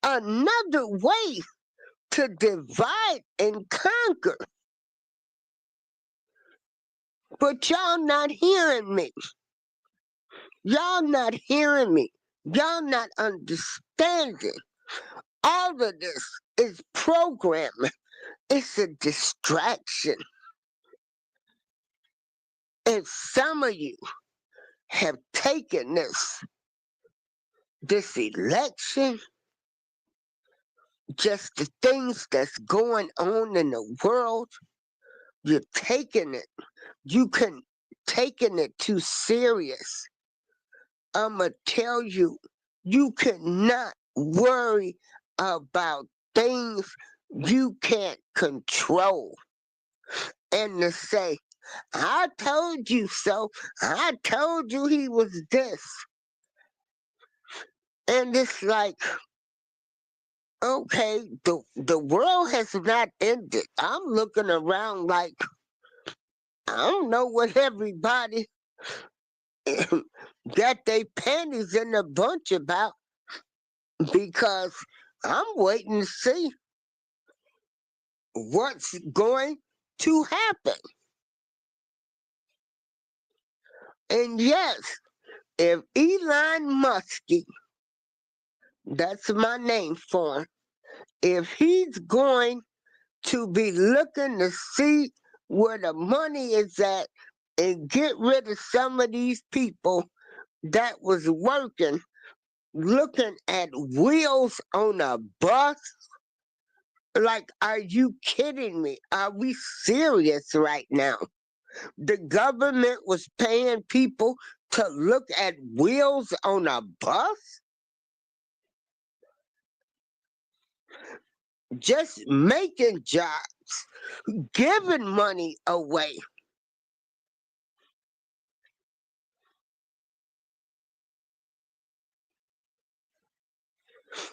Another way to divide and conquer. But y'all not hearing me. Y'all not hearing me. Y'all not understanding. All of this is programming. It's a distraction. And some of you have taken this election, just the things that's going on in the world, you're taking it. You can taking it too serious. I'ma tell you, you cannot worry about things you can't control. And to say, I told you so. I told you he was this. And it's like, okay, the world has not ended. I'm looking around like I don't know what everybody got their panties in a bunch about, because I'm waiting to see what's going to happen. And yes, if Elon Muskie, that's my name for him, if he's going to be looking to see where the money is at and get rid of some of these people that was working, looking at wheels on a bus, like, are you kidding me? Are we serious right now? The government was paying people to look at wheels on a bus? Just making jobs, giving money away.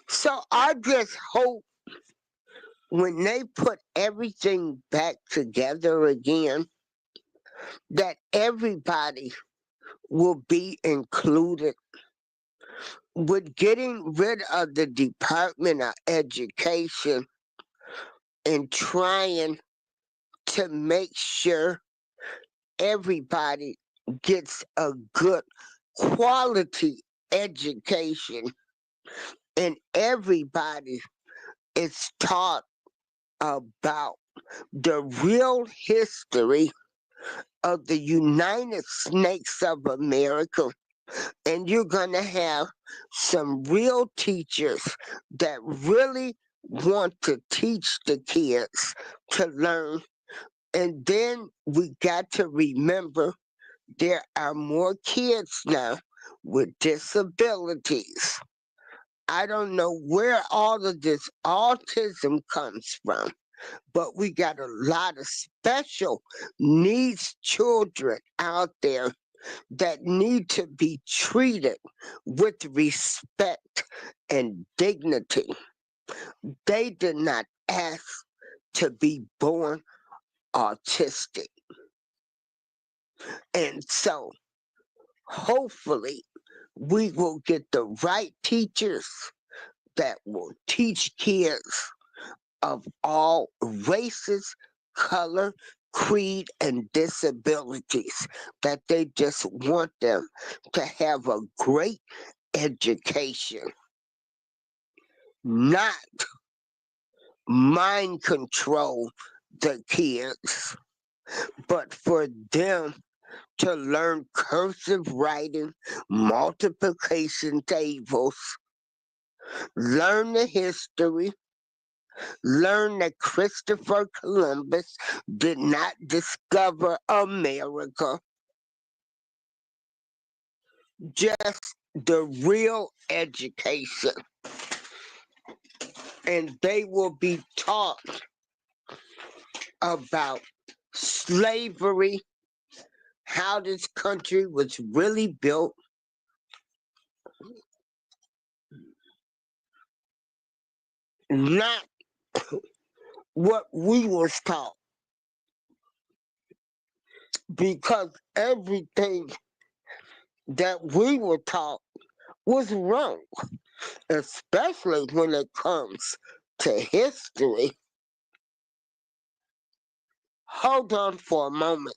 So I just hope when they put everything back together again, that everybody will be included. With getting rid of the Department of Education and trying to make sure everybody gets a good quality education and everybody is taught about the real history of the United States of America. And you're going to have some real teachers that really want to teach the kids to learn. And then we got to remember there are more kids now with disabilities. I don't know where all of this autism comes from. but we got a lot of special needs children out there that need to be treated with respect and dignity. They did not ask to be born autistic. And so hopefully we will get the right teachers that will teach kids of all races, color, creed, and disabilities, that they just want them to have a great education, not mind control the kids, but for them to learn cursive writing, multiplication tables, learn the history, learn that Christopher Columbus did not discover America, just the real education. And they will be taught about slavery, how this country was really built, not what we was taught, because everything that we were taught was wrong, especially when it comes to history. Hold on for a moment.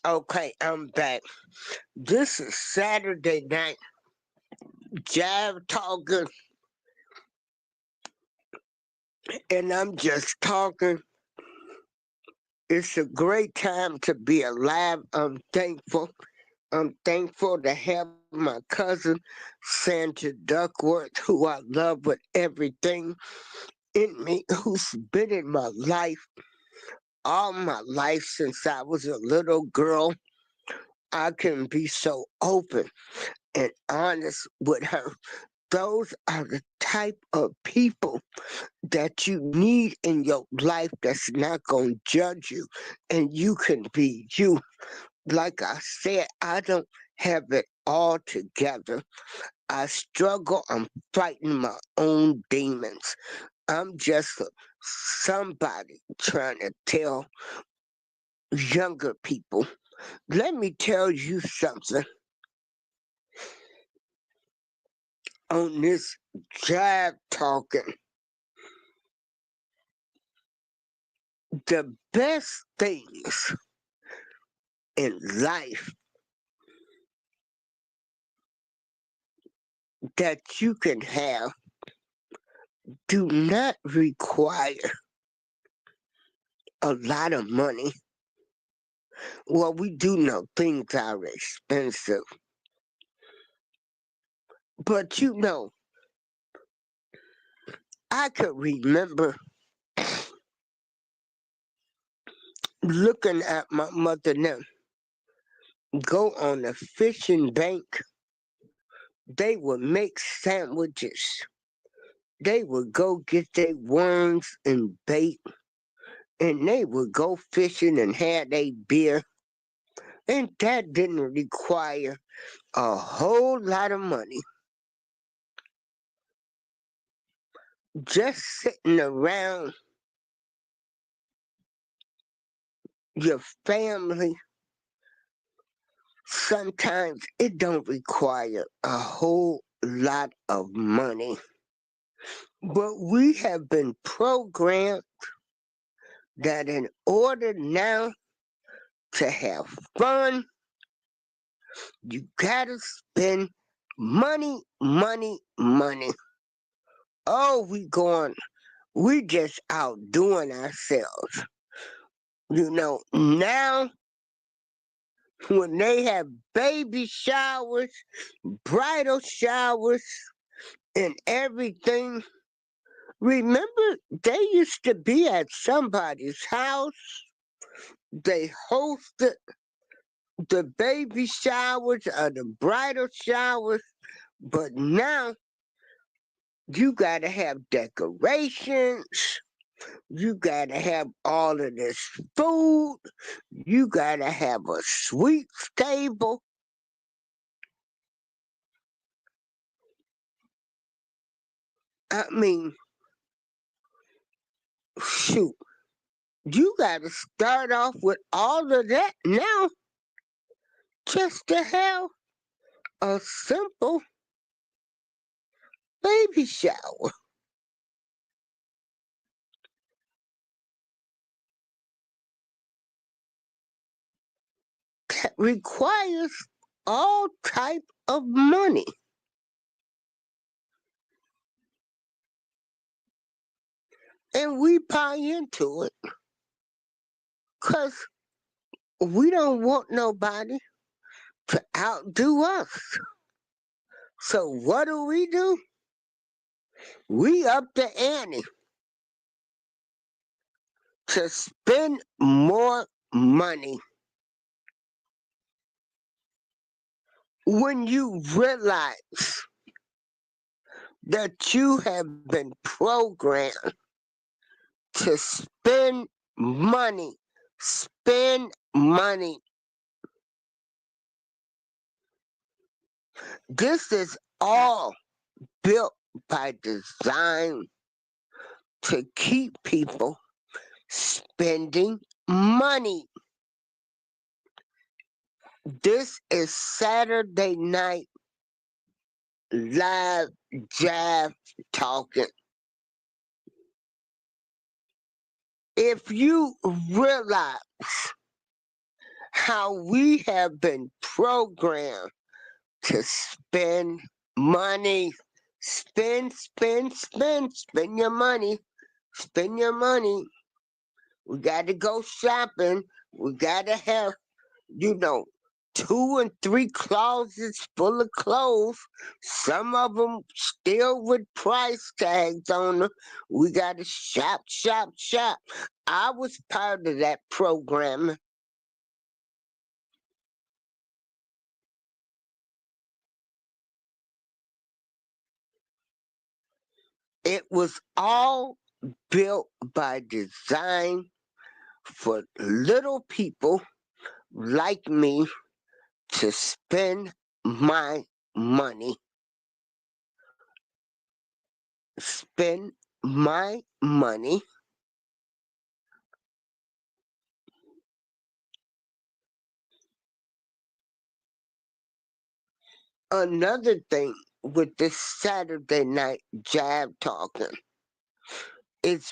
Okay, I'm back. This is Saturday night. Jive talking, and I'm just talking. It's a great time to be alive. I'm thankful. I'm thankful to have my cousin, Sandra Duckworth, who I love with everything in me, who's been in my life all my life since I was a little girl. I can be so open and honest with her. Those are the type of people that you need in your life that's not going to judge you, and you can be you. Like I said, I don't have it all together. I struggle. I'm fighting my own demons. I'm just somebody trying to tell younger people. Let me tell you something on this jive talking. The best things in life that you can have do not require a lot of money. Well, we do know things are expensive, but I could remember looking at my mother now go on a fishing bank. They would make sandwiches. They would go get their worms and bait, and they would go fishing and have their beer. And that didn't require a whole lot of money. Just sitting around your family, sometimes it don't require a whole lot of money. But we have been programmed that in order now to have fun, you gotta spend Money, money, money. Oh, we just outdoing ourselves. Now when they have baby showers, bridal showers, and everything, remember they used to be at somebody's house. They hosted the baby showers or the bridal showers, but now you gotta have decorations. You gotta have all of this food. You gotta have a sweets table. I mean, shoot, you gotta start off with all of that now just to have a simple baby shower. That requires all type of money. And we buy into it because we don't want nobody to outdo us. So what do? We up the ante to spend more money. When you realize that you have been programmed to money, spend money. This is all built by design to keep people spending money. This is Saturday Night Live Jive talking. If you realize how we have been programmed to spend money, spend your money, spend your money. We got to go shopping. We got to have, you know, 2 and 3 closets full of clothes. Some of them still with price tags on them. We got to shop, shop, shop. I was part of that program. It was all built by design for little people like me to spend my money. Spend my money. Another thing with this Saturday night jab talking is,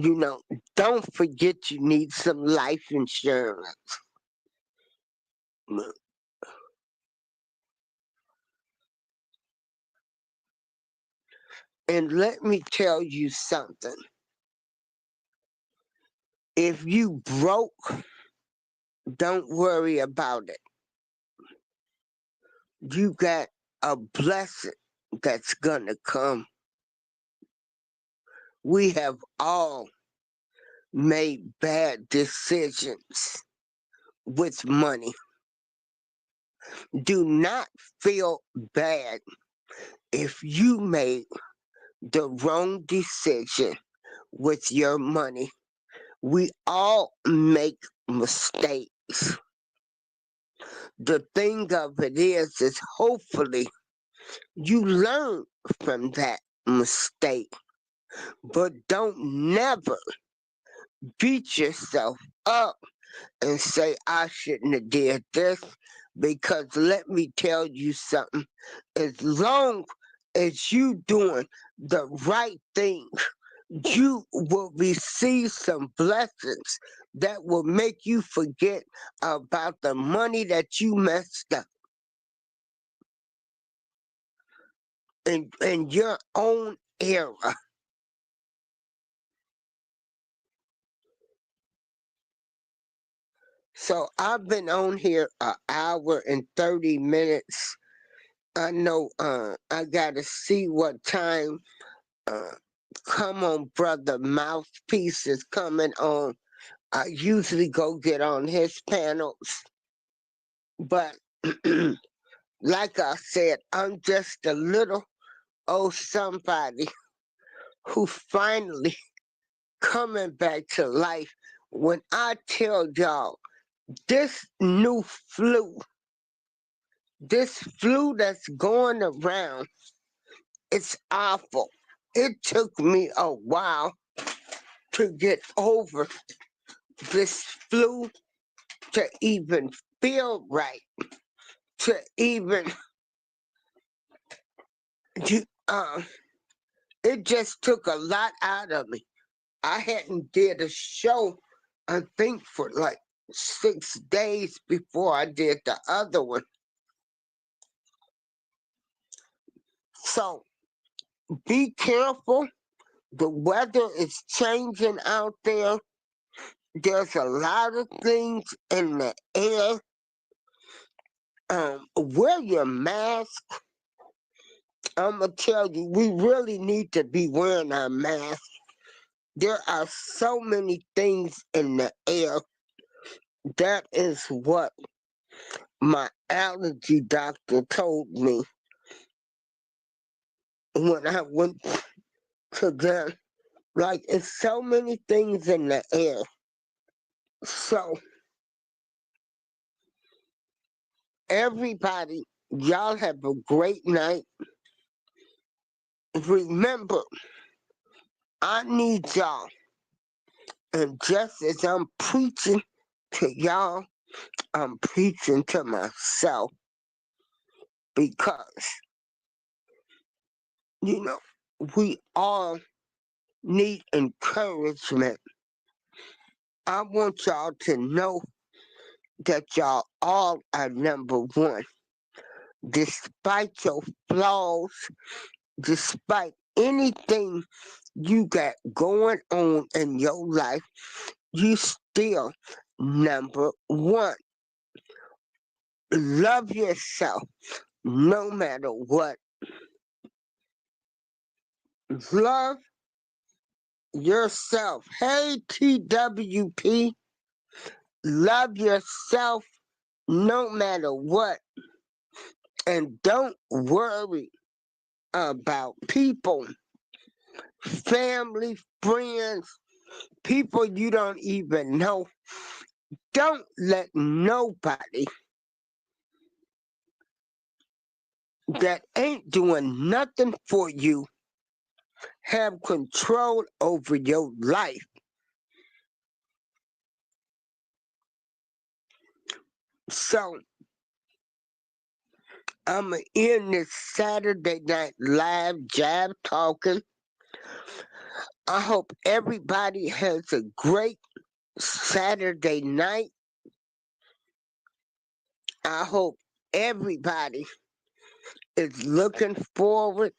you know, don't forget you need some life insurance. And let me tell you something. If you broke, don't worry about it. You got a blessing that's gonna come. We have all made bad decisions with money. Do not feel bad if you made the wrong decision with your money. We all make mistakes. The thing of it is hopefully you learn from that mistake, but don't never beat yourself up and say, I shouldn't have did this, because let me tell you something. As long as you doing the right thing, you will receive some blessings that will make you forget about the money that you messed up. in your own era. So I've been on here an hour and 30 minutes. I know I gotta see what time uh, come on brother Mouthpiece is coming on. I usually go get on his panels. But like I said, I'm just a little old somebody who finally coming back to life. When I tell y'all this new flu, this flu that's going around, it's awful. It took me a while to get over this flu, to even feel right, to even, uh, it just took a lot out of me. I hadn't did a show, I think, for like 6 days before I did the other one. So be careful. The weather is changing out there. There's a lot of things in the air. Wear your mask. I'm gonna tell you, we really need to be wearing our mask. There are so many things in the air. That is what my allergy doctor told me when I went to them. Like, it's so many things in the air. So, everybody, y'all have a great night. Remember, I need y'all. And just as I'm preaching to y'all, I'm preaching to myself because, you know, we all need encouragement. I want y'all to know that y'all all are number one. Despite your flaws, despite anything you got going on in your life, you still number one. Love yourself no matter what. Love yourself. Hey, TWP, love yourself no matter what. And don't worry about people, family, friends, people you don't even know. Don't let nobody that ain't doing nothing for you have control over your life. So I'm going to end this Saturday Night Live Jive talking. I hope everybody has a great Saturday night. I hope everybody is looking forward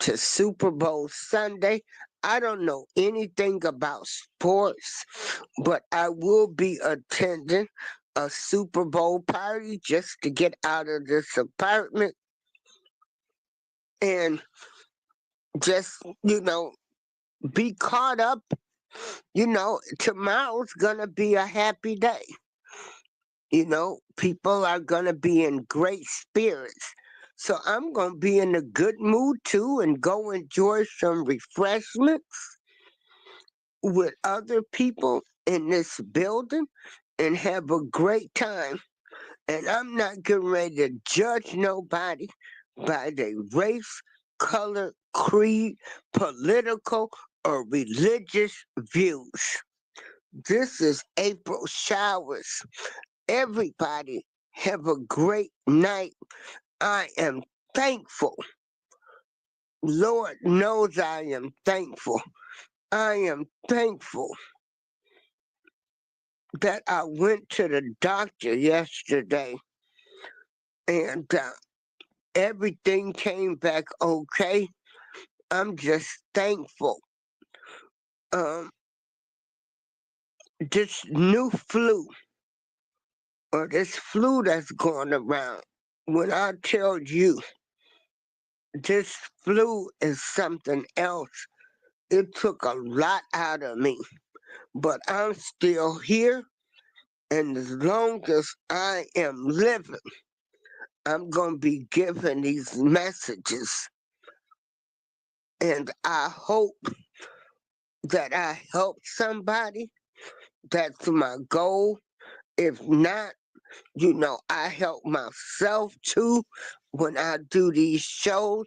to Super Bowl Sunday. I don't know anything about sports, but I will be attending a Super Bowl party just to get out of this apartment and just, be caught up. Tomorrow's gonna be a happy day. People are gonna be in great spirits. So I'm gonna be in a good mood too and go enjoy some refreshments with other people in this building and have a great time. And I'm not getting ready to judge nobody by their race, color, creed, political, or religious views. This is April Showers. Everybody have a great night. I am thankful. Lord knows I am thankful. I am thankful that I went to the doctor yesterday and everything came back okay. I'm just thankful. Um, this new flu, or this flu that's going around, when I tell you this flu is something else, it took a lot out of me. But I'm still here, and as long as I am living, I'm going to be giving these messages. And I hope that I help somebody. That's my goal. If not, I help myself too when I do these shows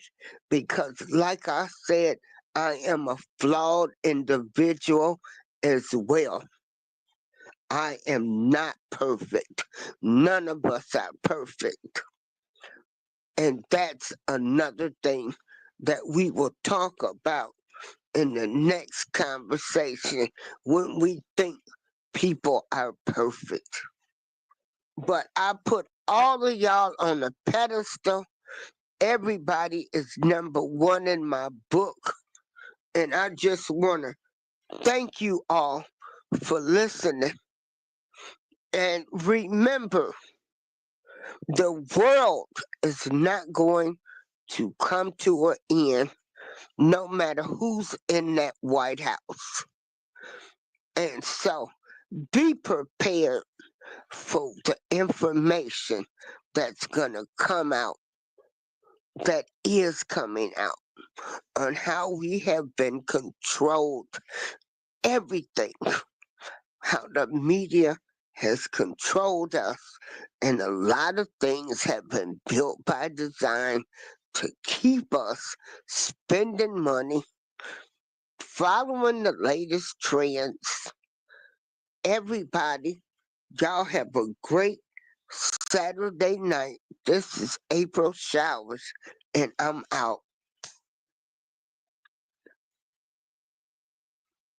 because, like I said, I am a flawed individual as well. I am not perfect. None of us are perfect. And that's another thing that we will talk about in the next conversation when we think people are perfect. But I put all of y'all on a pedestal. Everybody is number one in my book. And I just want to thank you all for listening. And remember, the world is not going to come to an end no matter who's in that White House. And so be prepared for the information that's going to come out, that is coming out, on how we have been controlled, everything, how the media has controlled us, and a lot of things have been built by design to keep us spending money, following the latest trends. Everybody, y'all have a great Saturday night. This is April Showers, and I'm out.